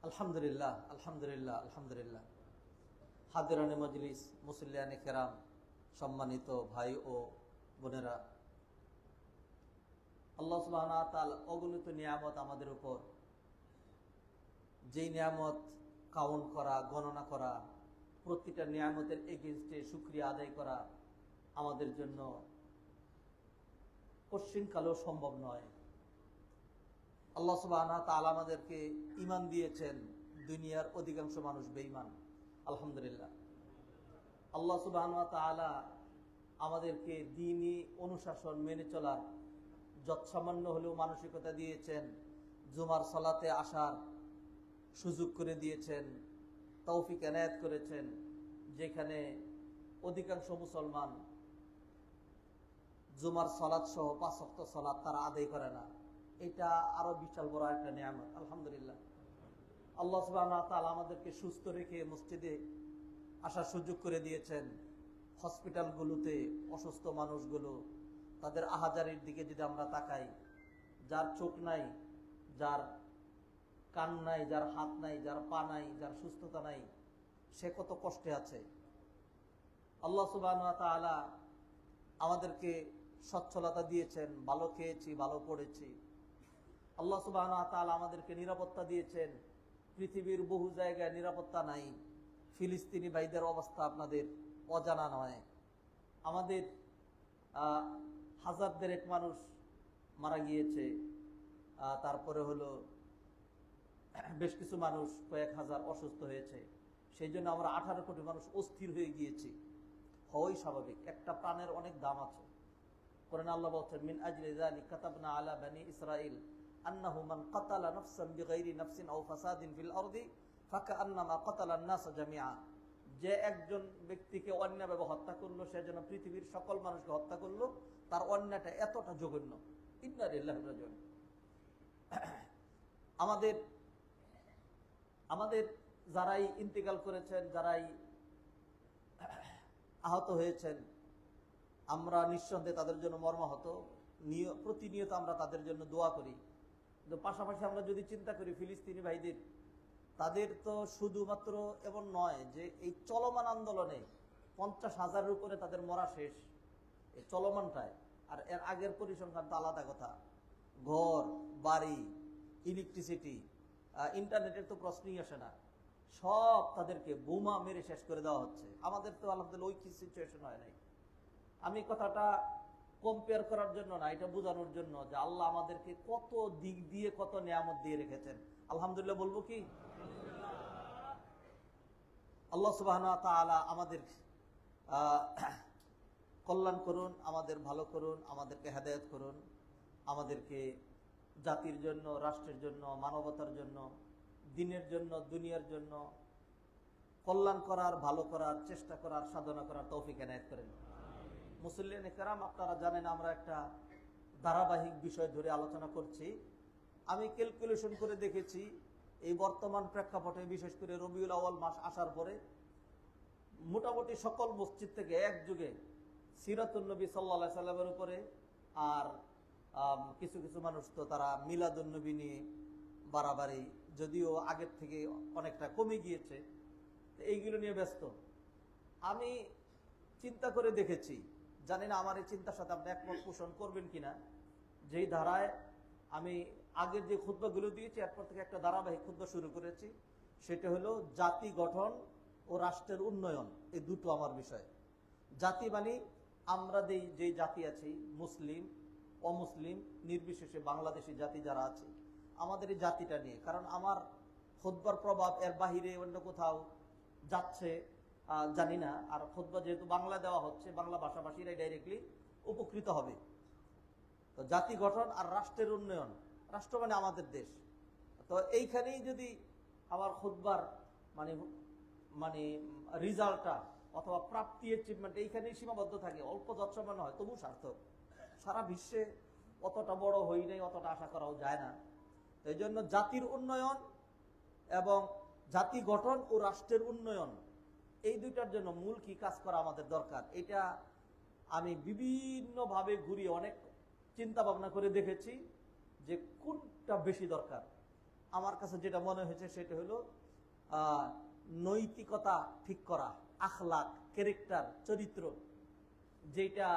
আলহামদুলিল্লাহ, আলহামদুলিল্লাহ, আলহামদুলিল্লাহ। হাদিরানে মজলিস, মুসল্লিয়ানে কেরাম, সম্মানিত ভাই ও বোনেরা, আল্লাহ সুবহানাহু ওয়া তাআলা অগণিত নিয়ামত আমাদের উপর, যেই নিয়ামত কাউন্ট করা, গণনা করা, প্রতিটা নিয়ামতের এগেইনস্টে শুকরিয়া আদায় করা আমাদের জন্য কশ্চিনকালেও সম্ভব নয়। আল্লাহ সুবহানাহু ওয়া তাআলা আমাদেরকে ঈমান দিয়েছেন, দুনিয়ার অধিকাংশ মানুষ বেঈমান। আলহামদুলিল্লাহ, আল্লাহ সুবহানাহু ওয়া তাআলা আমাদেরকে দ্বীনি অনুশাসন মেনে চলার যৎসামান্য হলেও মানসিকতা দিয়েছেন, জুমার সালাতে আসার সুযোগ করে দিয়েছেন, তৌফিক এনায়েত করেছেন, যেখানে অধিকাংশ মুসলমান জুমার সালাত সহ 5 ওয়াক্ত সালাত তারা আদায় করে না। এটা আরো বিশাল বড় একটা নিয়ামত। আলহামদুলিল্লাহ, আল্লাহ সুবহানাহু ওয়া তাআলা আমাদেরকে সুস্থ রেখে মসজিদে আসার সুযোগ করে দিয়েছেন। হসপিটালগুলোতে অসুস্থ মানুষগুলো, তাদের আহাজারির দিকে যদি আমরা তাকাই, যার চোখ নাই, যার কান নাই, যার হাত নাই, যার পা নাই, যার সুস্থতা নাই, সে কত কষ্টে আছে। আল্লাহ সুবহানাহু ওয়া তাআলা আমাদেরকে সচ্ছলতা দিয়েছেন, ভালো খেয়েছি, ভালো পড়েছি। আল্লাহ সুবহানাহু ওয়া তাআলা আমাদেরকে নিরাপত্তা দিয়েছেন। পৃথিবীর বহু জায়গায় নিরাপত্তা নাই। ফিলিস্তিনি ভাইদের অবস্থা আপনাদের অজানা নয়। আমাদের হাজারদের এক মানুষ মারা গিয়েছে, তারপরে হলো বেশ কিছু মানুষ, কয়েক হাজার অসুস্থ হয়েছে। সেই জন্য আমরা 18 কোটি মানুষ অস্থির হয়ে গিয়েছি। হওয়াই স্বাভাবিক, একটা প্রাণের অনেক দাম আছে। কোরআনে আল্লাহ বলছেন, মিন আজলি যালিকা কাতাবনা আলা বানি ইসরাঈল আন্নাহু মান কাতালা নাফসান বিগাইরি নাফসিন আও ফাসাদিন ফিল আরদি ফাকাআন্নামা কাতালান নাস জামিআ। যে একজন ব্যক্তিকে অন্যায়ভাবে হত্যা করলো, সে যেন পৃথিবীর সকল মানুষকে হত্যা করলো। তার অন্যায়টা এতটা জঘন্য। ইন্না লিল্লাহি ওয়া ইন্না ইলাইহি রাজিউন। আমাদের যারাই ইন্তেকাল করেছেন, যারাই আহত হয়েছেন, আমরা নিঃসন্দেহে তাদের জন্য মর্মাহত। প্রতিনিয়ত আমরা তাদের জন্য দোয়া করি। কিন্তু পাশাপাশি আমরা যদি চিন্তা করি ফিলিস্তিনি ভাইদের, তাদের তো শুধুমাত্র এমন নয় যে এই চলমান আন্দোলনে 50,000-এর উপরে তাদের মরা শেষ, এই চলমানটায়। আর এর আগের পরিসংখ্যান তো আলাদা কথা। ঘর বাড়ি, ইলেকট্রিসিটি, ইন্টারনেটের তো প্রশ্নই আসে না। সব তাদেরকে বোমা মেরে শেষ করে দেওয়া হচ্ছে। আমাদের তো আলহামদুলিল্লাহ ওই কি সিচুয়েশন হয় নাই। আমি কথাটা কম্পেয়ার করার জন্য না, এটা বোঝানোর জন্য যে আল্লাহ আমাদেরকে কত দিক দিয়ে কত নিয়ামত দিয়ে রেখেছেন। আলহামদুলিল্লাহ বলবো কি? আল্লাহ সুবহানাহু ওয়া তাআলা আমাদের কল্যাণ করুন, আমাদের ভালো করুন, আমাদেরকে হেদায়েত করুন, আমাদেরকে জাতির জন্য, রাষ্ট্রের জন্য, মানবতার জন্য, দিনের জন্য, দুনিয়ার জন্য কল্যাণ করার, ভালো করার, চেষ্টা করার, সাধনা করার তৌফিক এনায়েত করেন। মুসল্লিয়ানে কেরাম, আপনারা জানেন আমরা একটা ধারাবাহিক বিষয় ধরে আলোচনা করছি। আমি ক্যালকুলেশন করে দেখেছি, এই বর্তমান প্রেক্ষাপটে বিশেষ করে রবিউল আউয়াল মাস আসার পরে মোটামুটি সকল মসজিদ থেকে একযোগে সিরাতুন নবী সাল্লাল্লাহু আলাইহি সাল্লামের উপরে, আর কিছু কিছু মানুষ তো তারা মিলাদুন নবী নিয়ে বাড়াবাড়ি, যদিও আগের থেকে অনেকটা কমে গিয়েছে, এইগুলো নিয়ে ব্যস্ত। আমি চিন্তা করে দেখেছি, জানি না আমার এই চিন্তার সাথে আপনি একমত পোষণ করবেন কিনা, যেই ধারায় আমি আগের যে খুতবাগুলো দিয়েছি এরপর থেকে একটা ধারাবাহিক খুতবা শুরু করেছি। সেটা হলো জাতি গঠন ও রাষ্ট্রের উন্নয়ন, এই দুটো আমার বিষয়। জাতি মানে আমরা যে জাতি আছি, মুসলিম অমুসলিম নির্বিশেষে বাংলাদেশি জাতি যারা আছে, আমাদের এই জাতিটা নিয়ে। কারণ আমার খুতবার প্রভাব এর বাহিরে অন্য কোথাও যাচ্ছে জানি না। আর খুতবা যেহেতু বাংলা দেওয়া হচ্ছে, বাংলা ভাষাভাষীরাই ডাইরেক্টলি উপকৃত হবে। তো জাতি গঠন আর রাষ্ট্রের উন্নয়ন, রাষ্ট্র মানে আমাদের দেশ। তো এইখানেই যদি আমার খুতবার মানে মানে রিজাল্টটা অথবা প্রাপ্তি, অ্যাচিভমেন্ট এইখানেই সীমাবদ্ধ থাকে, অল্প যৎসামান্য হয়, তবু সার্থক। সারা বিশ্বে অতটা বড় হই নাই, অতটা আশা করাও যায় না। এই জন্য জাতির উন্নয়ন এবং জাতি গঠন ও রাষ্ট্রের উন্নয়ন, এই দুইটার জন্য মূল কি কাজ করা আমাদের দরকার, এটা আমি বিভিন্নভাবে ঘুরিয়ে অনেক চিন্তা ভাবনা করে দেখেছি যে কোনটা বেশি দরকার। আমার কাছে যেটা মনে হয়েছে সেটা হলো নৈতিকতা ঠিক করা, আখলাক, ক্যারেক্টার, চরিত্র, যেটা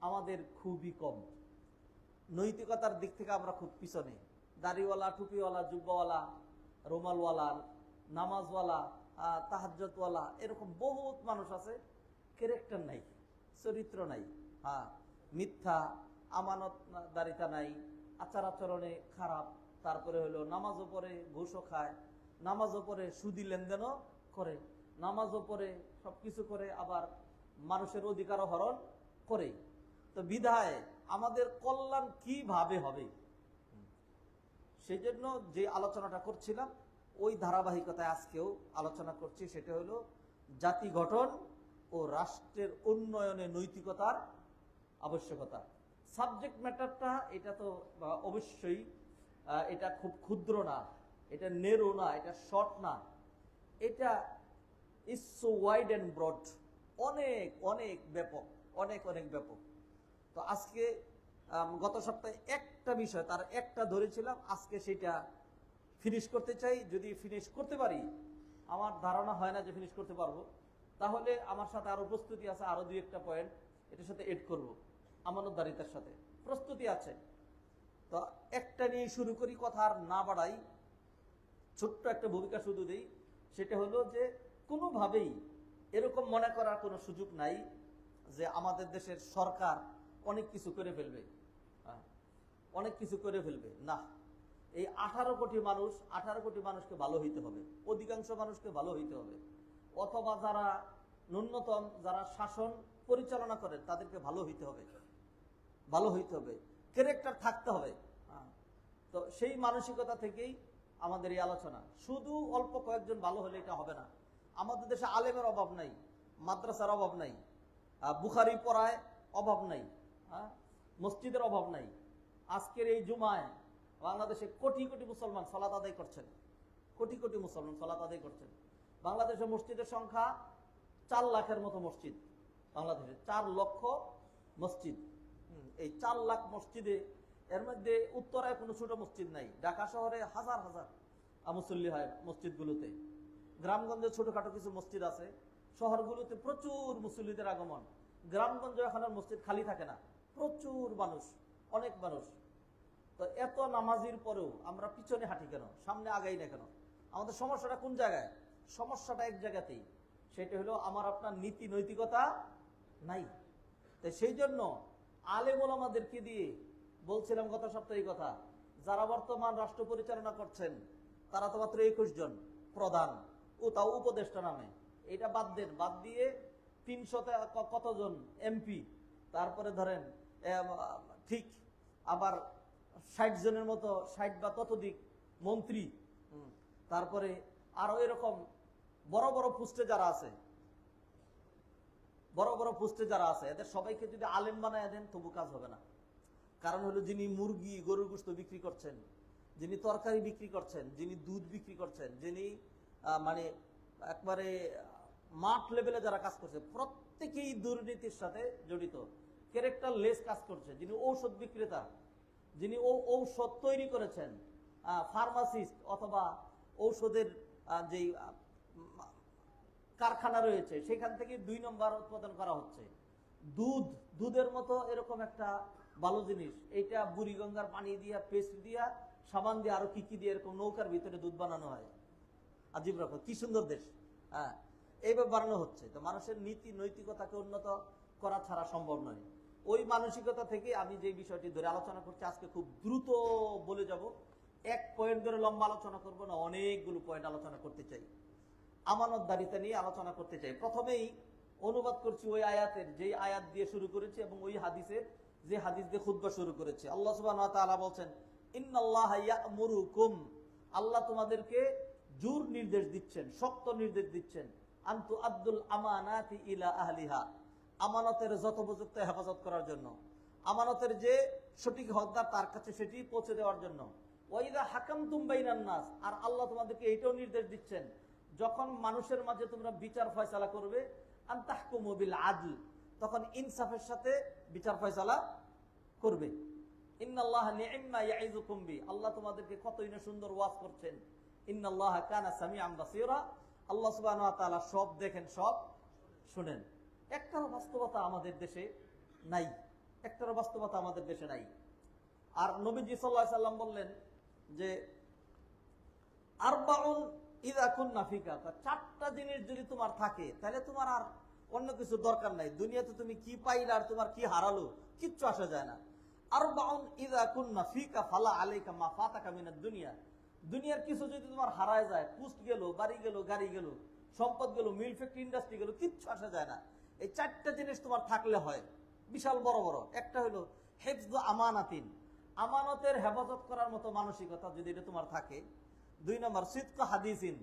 আমাদের খুবই কম। নৈতিকতার দিক থেকে আমরা খুব পিছনে। দাড়িওয়ালা, টুপিওয়ালা, জুব্বাওয়ালা, রুমালওয়ালা, নামাজওয়ালা, তাহাজ্জুদওয়ালা, এরকম বহুত মানুষ আছে, ক্যারেক্টার নাই, চরিত্র নাই। মিথ্যা, আমানতদারিতা নাই, আচার আচরণে খারাপ, তারপরে হলো নামাজও পড়ে, ঘুষও খায়, নামাজও পড়ে, সুদি লেনদেনও করে, নামাজও পড়ে, সবকিছু করে, আবার মানুষের অধিকারও হরণ করে। তো বিধায় আমাদের কল্যাণ কিভাবে হবে, সেই জন্য যে আলোচনাটা করছিলাম ওই ধারাবাহিকতায় আজকেও আলোচনা করছি। সেটা হলো জাতি গঠন ও রাষ্ট্রের উন্নয়নে নৈতিকতার আবশ্যকতা। সাবজেক্ট ম্যাটারটা এটা তো অবশ্যই এটা খুব ক্ষুদ্র না, এটা নেরো না, এটা শর্ট না, এটা is so wide and broad, অনেক অনেক ব্যাপক, অনেক অনেক ব্যাপক। তো আজকে গত সপ্তাহে একটা বিষয়, তার একটা ধরেছিলাম, আজকে সেটা ফিনিশ করতে চাই। যদি ফিনিশ করতে পারি, আমার ধারণা হয় না যে ফিনিশ করতে পারবো, তাহলে আমার সাথে আরো প্রস্তুতি আছে, আরো দুই একটা পয়েন্ট এটার সাথে এড করব, আমানতদারিতার সাথে প্রস্তুতি আছে। তো একটা নিয়ে শুরু করি, কথা আর না বাড়াই, ছোট্ট একটা ভূমিকা শুধু দেই। সেটা হলো যে কোনোভাবেই এরকম মনে করার কোনো সুযোগ নাই যে আমাদের দেশের সরকার অনেক কিছু করে ফেলবে, অনেক কিছু করে ফেলবে না। এই 18 কোটি মানুষ, 18 কোটি মানুষকে ভালো হইতে হবে, অধিকাংশ মানুষকে ভালো হইতে হবে, অথবা যারা ন্যূনতম যারা শাসন পরিচালনা করেন তাদেরকে ভালো হইতে হবে, ভালো হইতে হবে, ক্যারেক্টার থাকতে হবে। তো সেই মানসিকতা থেকেই আমাদের এই আলোচনা। শুধু অল্প কয়েকজন ভালো হলে এটা হবে না। আমাদের দেশে আলেমের অভাব নাই, মাদ্রাসার অভাব নাই, বুখারি পড়ায় অভাব নাই, মসজিদের অভাব নাই। আজকের এই জুমায় বাংলাদেশে কোটি কোটি মুসলমান সালাত আদায় করছেন, কোটি কোটি মুসলমান সালাত আদায় করছেন। বাংলাদেশের মসজিদের সংখ্যা 4 লাখের মতো মসজিদ, বাংলাদেশে 4 লক্ষ মসজিদ। এই 4 লাখ মসজিদে এর মধ্যে উত্তরায় কোনো ছোট মসজিদ নাই। ঢাকা শহরে হাজার হাজার মুসল্লি হয় মসজিদগুলোতে, গ্রামগঞ্জে ছোটখাটো কিছু মসজিদ আছে, শহরগুলোতে প্রচুর মুসল্লিদের আগমন। গ্রামগঞ্জে এখন আর মসজিদ খালি থাকে না, প্রচুর মানুষ, অনেক মানুষ। তো এত নামাজির পরেও আমরা পিছনে হাঁটি কেন, সামনে আগাই না কেন? আমাদের সমস্যাটা কোন জায়গায়? সমস্যাটা এক জায়গাতেই, সেটা হলো আমার আপনার নীতি নৈতিকতা নাই। তাই সেই জন্য আলেম ওলামাদেরকে দিয়ে বলছিলাম গত সপ্তাহে কথা, যারা বর্তমান রাষ্ট্র পরিচালনা করছেন তারা তো মাত্র 21 জন প্রধান, ও তাও উপদেষ্টা নামে। এটা বাদ দেন, বাদ দিয়ে 300 কতজন এমপি, তারপরে ধরেন ঠিক আবার 60 জনের মতো, 60 বা ততোধিক মন্ত্রী, তারপরে আরো এরকম বড় বড় পোস্টে যারা আছে, বড় বড় পোস্টে যারা আছে, এদের সবাইকে যদি আলেম বানায় দেন তবু কাজ হবে না। কারণ হলো যিনি মুরগি গরুর গোশত বিক্রি করছেন, যিনি তরকারি বিক্রি করছেন, যিনি দুধ বিক্রি করছেন, যিনি মানে একবারে মাঠ লেভেলে যারা কাজ করছে, প্রত্যেকেই দুর্নীতির সাথে জড়িত, ক্যারেক্টার লেস কাজ করছে। যিনি ঔষধ বিক্রেতা, যিনি ঔষধ তৈরি করেছেন, ফার্মাসিস্ট অথবা ঔষধের যেই কারখানা রয়েছে, সেখান থেকে 2 নম্বর উৎপাদন করা হচ্ছে। দুধের মতো এরকম একটা ভালো জিনিস, এটা বুড়িগঙ্গার পানি দিয়া, পেস্ট দিয়া, সাবান দিয়ে, আরো কি কি দিয়ে এরকম নৌকার ভিতরে দুধ বানানো হয়। আজীব রকম, কি সুন্দর দেশ। এইভাবে বানানো হচ্ছে। তো মানুষের নীতি নৈতিকতাকে উন্নত করা ছাড়া সম্ভব নয়। ওই মানসিকতা থেকে আমি যে বিষয়টি ধরে আলোচনা করছি, আজকে খুব দ্রুত বলে যাব, এক পয়েন্ট ধরে লম্বা আলোচনা করব না, অনেকগুলো পয়েন্ট আলোচনা করতে চাই। আমানতদারিতা নিয়ে আলোচনা করতে চাই। প্রথমেই অনুবাদ করছি ওই আয়াতের, যেই আয়াত দিয়ে শুরু করেছি, এবং ওই হাদিসের যে হাদিস দিয়ে খুতবা শুরু করেছে। আল্লাহ সুবহানাহু ওয়া তাআলা বলছেন, ইন্নাল্লাহা ইয়া'মুরুকুম, আল্লাহ তোমাদেরকে জোর নির্দেশ দিচ্ছেন, শক্ত নির্দেশ দিচ্ছেন, আনতু আব্দুল আমানাতি ইলা আহলিহা, আমানতের যথোপযুক্ত হেফাজত করার জন্য, আমানতের যে সঠিক হকদার তার কাছে সেটি পৌঁছে দেওয়ার জন্য। ওয়াইদা হাকামতুম বাইনান নাস, আর আল্লাহ তোমাদেরকে এইটাও নির্দেশ দিচ্ছেন, যখন মানুষের মাঝে তোমরা বিচার ফয়সালা করবে, আন তাহকুমু বিল আদল, তখন ইনসাফের সাথে বিচার ফয়সালা করবে। ইন্নাল্লাহা নি'ম্মা ইয়াইযুকুম বি, আল্লাহ তোমাদেরকে কতই না সুন্দর ওয়াজ করছেন। ইন্নাল্লাহা কানা সামিআন বাসীরা, আল্লাহ সুবহানাহু ওয়া তাআলা সব দেখেন, সব শুনেন। একটারও বাস্তবতা আমাদের দেশে নাই, একটারও বাস্তবতা আমাদের দেশে নাই। আর নবীজি সাল্লাল্লাহু আলাইহি সাল্লাম বললেন যে আরবাউন ইযা কুননা ফিকা, চারটা জিনিস যদি তোমার থাকে তাহলে তোমার আর অন্য কিছু দরকার নাই। দুনিয়াতে তুমি কি পাইলে আর তোমার কি হারালো কিচ্ছু আসা যায় না। আরবাউন ইযা কুননা ফিকা ফালা আলাইকা মা ফাতাকা মিনাদ দুনিয়া, দুনিয়ার কিছু যদি তোমার হারায় যায়, পুষ্ট গেল, বাড়ি গেল, গাড়ি গেল, সম্পদ গেল, মিল ফ্যাক্টরি ইন্ডাস্ট্রি গেল, কিচ্ছু আসা যায় না। এই চারটা জিনিস তোমার থাকলে হয়, বিশাল বড় বড়। একটা হলো হিফযু আমানাতিন, আমানতের হেফাজত করার মতো মানসিকতা যদি এটা তোমার থাকে। 2 নম্বর সিদক হাদিসিন,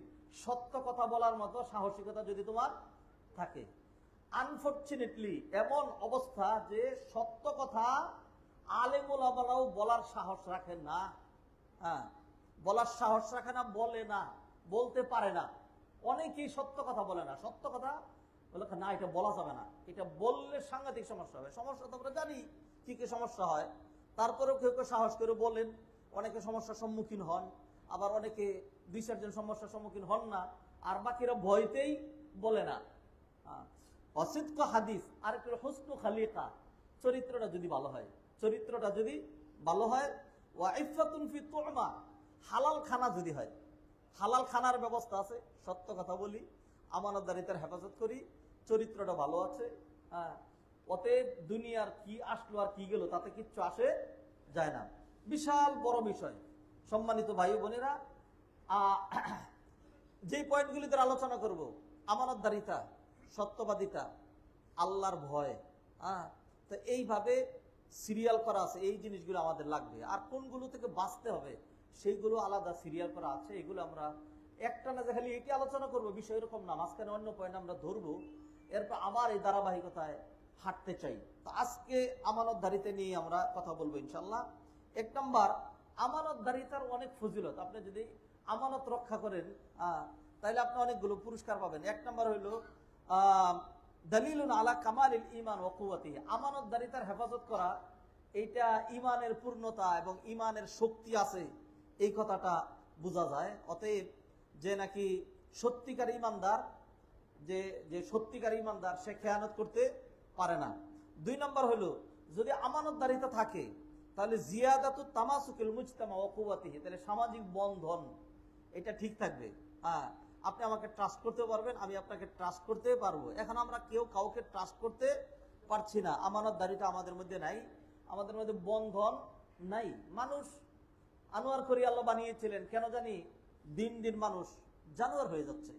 সত্য কথা বলার মতো সাহসিকতা যদি তোমার থাকে। আনফরচুনেটলি এমন অবস্থা যে সত্য কথা আলেম ওলামারাও বলার সাহস রাখেন না। হ্যাঁ, বলার সাহস রাখে না, বলে না, বলতে পারে না। অনেকেই সত্য কথা বলে না, সত্য কথা বলে না, এটা বলা যাবে না, এটা বললে সাংঘাতিক সমস্যা হবে। সমস্যা তো আমরা জানি কি কি সমস্যা হয়, তারপরেও কেউ কেউ সাহস করে বলেন, অনেকে সমস্যার সম্মুখীন হন, আবার অনেকে 2-4 জন সমস্যার সম্মুখীন হন না, আর বাকিরা ভয়তেই বলে না। অসিদক হাদিস, আর একটু হুসনু খালিকা, চরিত্রটা যদি ভালো হয়, চরিত্রটা যদি ভালো হয়। ওয়া ইফাতুন ফি তু'মা, হালাল খানা যদি হয়, হালাল খানার ব্যবস্থা আছে, সত্য কথা বলি, আমানতদারিতার হেফাজত করি, চরিত্রটা ভালো আছে। হ্যাঁ, অতএব দুনিয়ার কি আসলো আর কি গেল তাতে কিচ্ছু আসে যায় না। বিশাল বড় বিষয়। সম্মানিত ভাই বোনেরা, যে পয়েন্টগুলিতে আলোচনা করব, আমানতদারিতা, সত্যবাদিতা, আল্লাহর ভয়, তো এইভাবে সিরিয়াল করা আছে। এই জিনিসগুলো আমাদের লাগবে। আর কোনগুলো থেকে বাঁচতে হবে সেইগুলো আলাদা সিরিয়াল করা আছে। এগুলো আমরা একটা না যে খালি এটি আলোচনা করবো বিষয় এরকম না, মাঝখানে অন্য পয়েন্ট আমরা ধরবো, এরপর আবার এই ধারাবাহিকতায় হাঁটতে চাই। তো আজকে আমানতদারিতা নিয়ে আমরা কথা বলবো ইনশাল্লাহ। 1 নম্বর, আমানতদারিতার অনেক ফজিলত। আপনি যদি আমানত রক্ষা করেন তাহলে আপনি অনেকগুলো পুরস্কার পাবেন। 1 নম্বর হইল দলিলুন আলা কামালিল ঈমান ওয়া কুওয়াতিহি, আমানতদারিতার হেফাজত করা এইটা ঈমানের পূর্ণতা এবং ঈমানের শক্তি আছে এই কথাটা বোঝা যায়। অতএব যে নাকি সত্যিকার ঈমানদার, যে সত্যিকার ঈমানদার সে খেয়ানত করতে পারে না। 2 নম্বর হলো যদি আমানতদারিতা থাকে তাহলে জিয়াদাতুত তামাসুকিল মুজতামা ওয়া কুওয়াতিহি, তাহলে সামাজিক বন্ধন এটা ঠিক থাকবে। আপনি আমাকে ট্রাস্ট করতে পারবেন, আমি আপনাকে ট্রাস্ট করতে পারবো। এখন আমরা কেউ কাউকে ট্রাস্ট করতে পারছি না, আমানতদারিতা আমাদের মধ্যে নাই, আমাদের মধ্যে বন্ধন নাই। মানুষ আনোয়ার করি আল্লাহ বানিয়েছিলেন, কেন জানি দিন দিন মানুষ জানোয়ার হয়ে যাচ্ছে।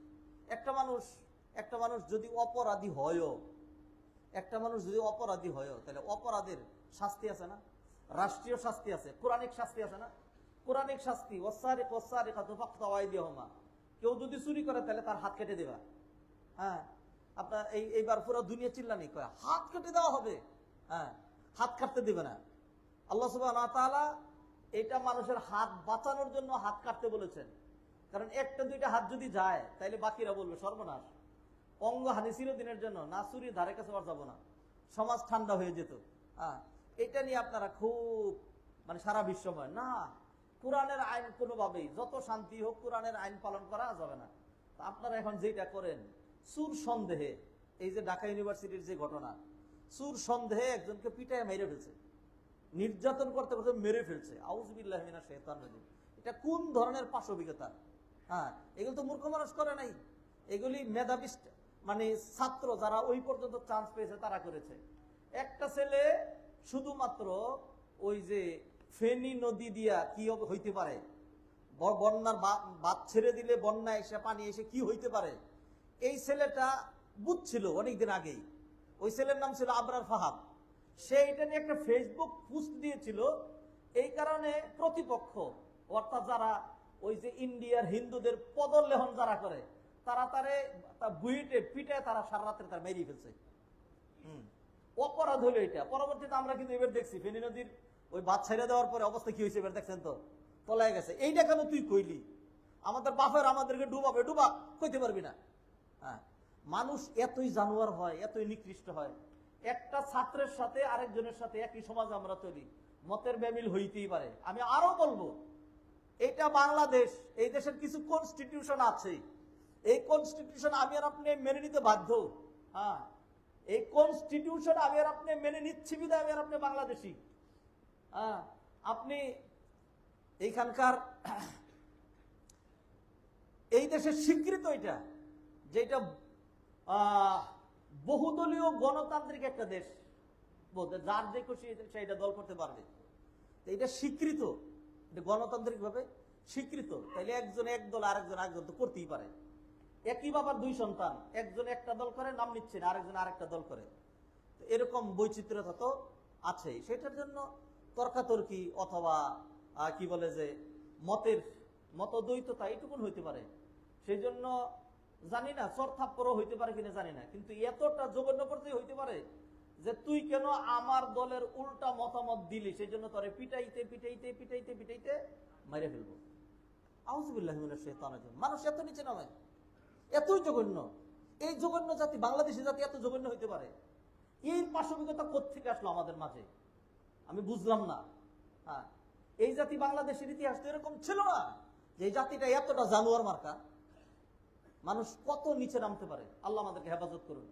একটা মানুষ যদি অপরাধী হয়ও, তাহলে অপরাধের শাস্তি আছে না, রাষ্ট্রীয় শাস্তি আছে, কোরআনিক শাস্তি আছে না, কোরআনিক শাস্তি ওয়াসারিক ওয়াসারিকাতু ফাকতাউ আইদিয়াহুমা, কেউ যদি চুরি করে তাহলে তার হাত কেটে দেবা। হ্যাঁ, আপনার এইবার পুরো দুনিয়া চিল্লানি কয় হাত কেটে দেওয়া হবে। হ্যাঁ, হাত কাটতে দিবে না। আল্লাহ সুবহানাহু ওয়া তাআলা এটা মানুষের হাত বাঁচানোর জন্য হাত কাটতে বলেছেন। কারণ 1-2টা হাত যদি যায় তাহলে বাকিরা বলবে সর্বনাশ, অঙ্গহানি চিরদিনের জন্য, না চুরি ধারে কাছে আর যাবো না, সমাজ ঠান্ডা হয়ে যেত। এটা নিয়ে আপনারা খুব সারা বিশ্বময় না, কোরআনের আইন কোনোভাবেই যত শান্তি হোক কোরআনের আইন পালন করা যাবে না। আপনারা এখন যেটা করেন, চুর সন্দেহে, এই যে ঢাকা ইউনিভার্সিটির যে ঘটনা, চুর সন্দেহে একজনকে পিটায় মেরে ফেলছে, নির্যাতন করতে করতে মেরে ফেলছে। আউযুবিল্লাহি মিনাশ শাইতানির রাজিম। এটা কোন ধরনের পাশবিকতা? এগুলো তো মূর্খ মানুষ করে নাই, এগুলি মেধাবী ছাত্র যারা ওই পর্যন্ত চান্স পেয়েছে তারা করেছে। একটা ছেলে শুধুমাত্র ওই যে ফেনী নদী দিয়া কি হইতে পারে, বন্যার বাঁধ ছেড়ে দিলে বন্যা এসে পানি এসে কি হইতে পারে, এই ছেলেটা বুঝছিল অনেকদিন আগেই। ওই ছেলের নাম ছিল আবরার ফাহাদ। সে এটা নিয়ে একটা ফেসবুক পোস্ট দিয়েছিল। এই কারণে প্রতিপক্ষ, অর্থাৎ যারা ওই যে ইন্ডিয়ার হিন্দুদের পদলেহন যারা করে, তারা তারে বুয়েটে পিটায় তারা সারা রাত্রে তার মেরিয়ে ফেলছে। অপরাধ হলো এটা। পরবর্তীতে আমরা কিন্তু এবার দেখছি ফেনী নদীর ওই বাদ ছেড়ে দেওয়ার পরে অবস্থা কি হয়েছে এবার দেখছেন তো, তলায় গেছে। এইটা কেন তুই কইলি? আমাদের বাপের আমাদেরকে ডুবাবে, ডুবা কইতে পারবি না। মানুষ এতই জানোয়ার হয়, এতই নিকৃষ্ট হয়। একটা ছাত্রের সাথে আরেকজনের সাথে একই সমাজ আমরা তৈরি, মতের বেমিল হইতেই পারে। আমি আরো বলবো, এটা বাংলাদেশ, এই দেশের কিছু কনস্টিটিউশন আছে, এই কনস্টিটিউশন আমি আর আপনি মেনে নিতে বাধ্য। হ্যাঁ, এই কনস্টিটিউশন আমি আর আপনি মেনে নিচ্ছি বিধায় আমি আর আপনি বাংলাদেশি। হ্যাঁ, আপনি এইখানকার এই দেশের স্বীকৃত এটা, যেটা বহুদলীয় গণতান্ত্রিক একটা দেশ, যার যে খুশি সেইটা দল করতে পারবে, এটা স্বীকৃত, এটা গণতান্ত্রিক ভাবে স্বীকৃত। তাইলে একজন এক দল, আরেকজন আরেকজন তো করতেই পারে। একই বাবার দুই সন্তান, একজন একটা দল করে, নাম নিচ্ছে না, আরেকজন আরেকটা দল করে, এরকম বৈচিত্র্যতা তো আছেই। সেটার জন্য তর্কাতর্কি অথবা কি বলে যে মতদ্বৈততা এইটুকুন হইতে পারে। সেই জন্য জানি না চর থাপ্পড়ও হইতে পারে কিনা জানি না, কিন্তু এতটা জঘন্য পর্যায়ে হইতে পারে যে তুই কেন আমার দলের উল্টা মতামত দিলি, সেই জন্য তোরে পিটাইতে পিটাইতে পিটাইতে পিটাইতে মাইরে ফেলবো। আউযুবিল্লাহি মিনাশ শাইতানির রাজিম। মানুষ এত নিচে নামে, এতই জঘন্য। এই জঘন্য জাতি, বাংলাদেশি জাতি এত জঘন্য হইতে পারে, এই পাশবিকতা কোত্থেকে আসলো আমাদের মাঝে আমি বুঝলাম না। হ্যাঁ, এই জাতি বাংলাদেশের ইতিহাস তো এরকম ছিল না যে এই জাতিটা এতটা জানোয়ার মার্কা। মানুষ কত নিচে নামতে পারে, আল্লাহ আমাদেরকে হেফাজত করুন।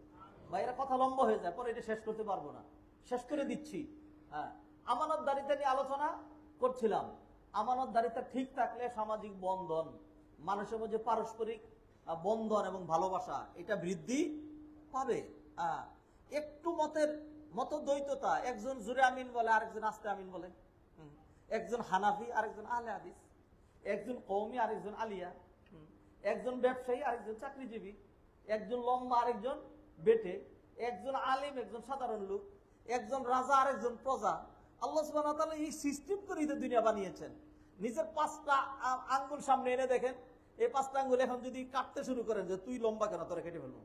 বা এরা কথা লম্বা হয়ে যায়, পরে এটা শেষ করতে পারবো না, শেষ করে দিচ্ছি। হ্যাঁ, আমানতদারিতা নিয়ে আলোচনা করছিলাম। আমানতদারিতা ঠিক থাকলে সামাজিক বন্ধন, মানুষের মধ্যে পারস্পরিক বন্ধন এবং ভালোবাসা এটা বৃদ্ধি পাবে। একটু মতদ্বৈততা, একজন জুরে আমিন বলে, আরেকজন আস্তে আমিন বলে, একজন হানাফি আরেকজন আহলে হাদিস, একজন কওমি আরেকজন আলিয়া, একজন ব্যবসায়ী আরেকজন চাকরিজীবী, একজন লম্বা আরেকজন বেটে, একজন আলিম একজন সাধারণ লোক, একজন রাজা আরেকজন প্রজা। আল্লাহ সুবহানাহু ওয়া তাআলা এই সিস্টেম করে দুনিয়া বানিয়েছেন। নিজের 5টা আঙ্গুল সামনে এনে দেখেন, এই 5টা আঙ্গুল এখন যদি কাটতে শুরু করেন যে তুই লম্বা কেন, তোরা কেটে ফেলবো,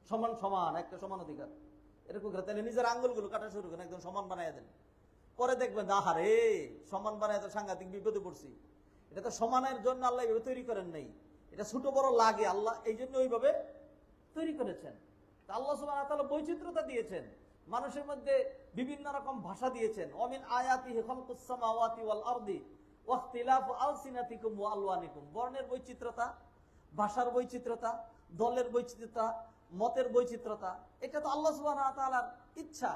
সমান সমান, একটা সমান অধিকার, এরকম করে তাহলে নিজের আঙ্গুলগুলো কাটা শুরু করেন, একদম সমান বানাই দেন। পরে দেখবেন আহারে সমান বানাই তো সাংঘাতিক বিপদে পড়ছি। এটা তো সমানের জন্য আল্লাহ এইভাবে তৈরি করেন নাই, এটা ছোট বড় লাগে, আল্লাহ এই জন্য ওইভাবে তৈরি করেছেন। আল্লাহ সুবহানাহু ওয়া তাআলা বৈচিত্র্যতা দিয়েছেন, মানুষের মধ্যে বিভিন্ন রকম ভাষা দিয়েছেন। অমিন আয়াতিহি খালকুস সামাওয়াতি ওয়াল আরদি ওয়া ইখতিলাফু আলসিনাতিকুম ওয়া আলওয়ানিকুম। বর্ণের বৈচিত্র্যতা, ভাষার বৈচিত্র্যতা, দলের বৈচিত্র্যতা, মতের বৈচিত্র্যতা, এটা তো আল্লাহ সুবহানাহু ওয়া তাআলার ইচ্ছা।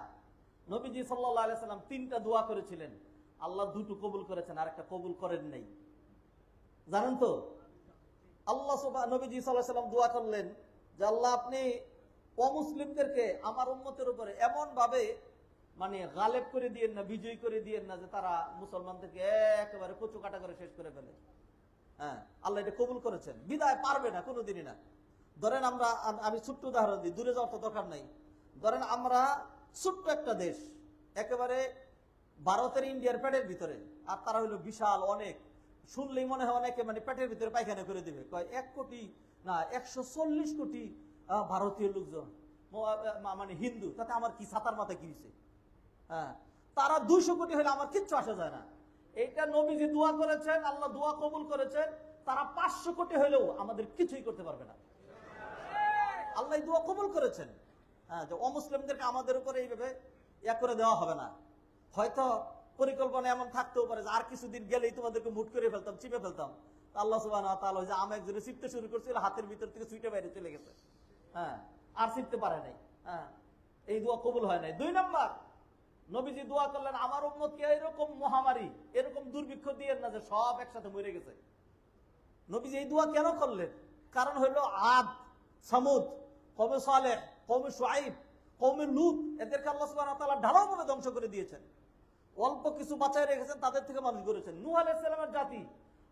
নবীজি সাল্লাল্লাহু আলাইহি সাল্লাম 3টা দোয়া করেছিলেন, আল্লাহ 2টো কবুল করেছেন, আরেকটা কবুল করেন নাই, জানেন তো? আল্লাহ নবীজি সাল্লাল্লাহু আলাইহি সাল্লাম দোয়া করলেন যে আল্লাহ আপনি অমুসলিমদেরকে আমার উম্মতের উপরে এমন ভাবে মানে গালেব করে দিয়েন না, বিজয়ী করে দিয়েন না যে তারা মুসলমানদেরকে একেবারে কচু কাটা করে শেষ করে ফেলে। হ্যাঁ, আল্লাহ এটা কবুল করেছেন, বিদায় পারবে না কোনোদিনই না। ধরেন আমি ছোট্ট উদাহরণ দিই, দূরে যাওয়ার তো দরকার নাই। ধরেন আমরা ছোট্ট একটা দেশ, একেবারে ভারতের ইন্ডিয়ার পেটের ভিতরে, আর তারা হইলো বিশাল অনেক, শুনলেই মনে হয় অনেকে মানে পেটের ভিতরে পায়খানা করে দিবে। কয় 1 কোটি না 140 কোটি ভারতীয় লোকজন মানে হিন্দু, তাতে আমার কি ছাতার মাথায় কিনছে? হ্যাঁ, তারা 200 কোটি হলে আমার কিচ্ছু আসা যায় না। এইটা নবীজি দোয়া করেছেন, আল্লাহ দোয়া কবুল করেছেন। তারা 500 কোটি হলেও আমাদের কিছুই করতে পারবে না, আল্লাহ দোয়া কবুল করেছেন। হ্যাঁ, যে অমুসলিমদেরকে আমাদের উপরে এইভাবে করে দেওয়া হবে না। হয়তো পরিকল্পনা এমন থাকতেও পারে যে আর কিছুদিন গেলেই তোমাদেরকে মুট করে ফেলতাম, চিপে ফেলতাম। আল্লাহ সুবহানাহু ওয়া তাআলা যে আম একজনে চিপতে শুরু করছিল, হাতের ভিতর থেকে ছুটে বাইরে চলে গেছে। হ্যাঁ, আর চিপতে পারে নাই। হ্যাঁ, এই দোয়া কবুল হয় নাই। 2 নাম্বার, নবীজি দোয়া করলেন আমার উম্মতকে এরকম মহামারী, এরকম দুর্ভিক্ষ দিয়েন না যে সব একসাথে মরে গেছে। নবীজি এই দোয়া কেন করলেন? কারণ হলো আদ, সামুদ, কওমে সালেহ, কওমে শুআইব, কওমে লূত, এদেরকে আল্লাহ সুবহানাহু ওয়া তাআলা ঢালাওভাবে ধ্বংস করে দিয়েছেন। অল্প কিছু বাঁচায় রেখেছেন, তাদের থেকে মানুষ করেছেন। নূহ আলাইহিস সালামের জাতি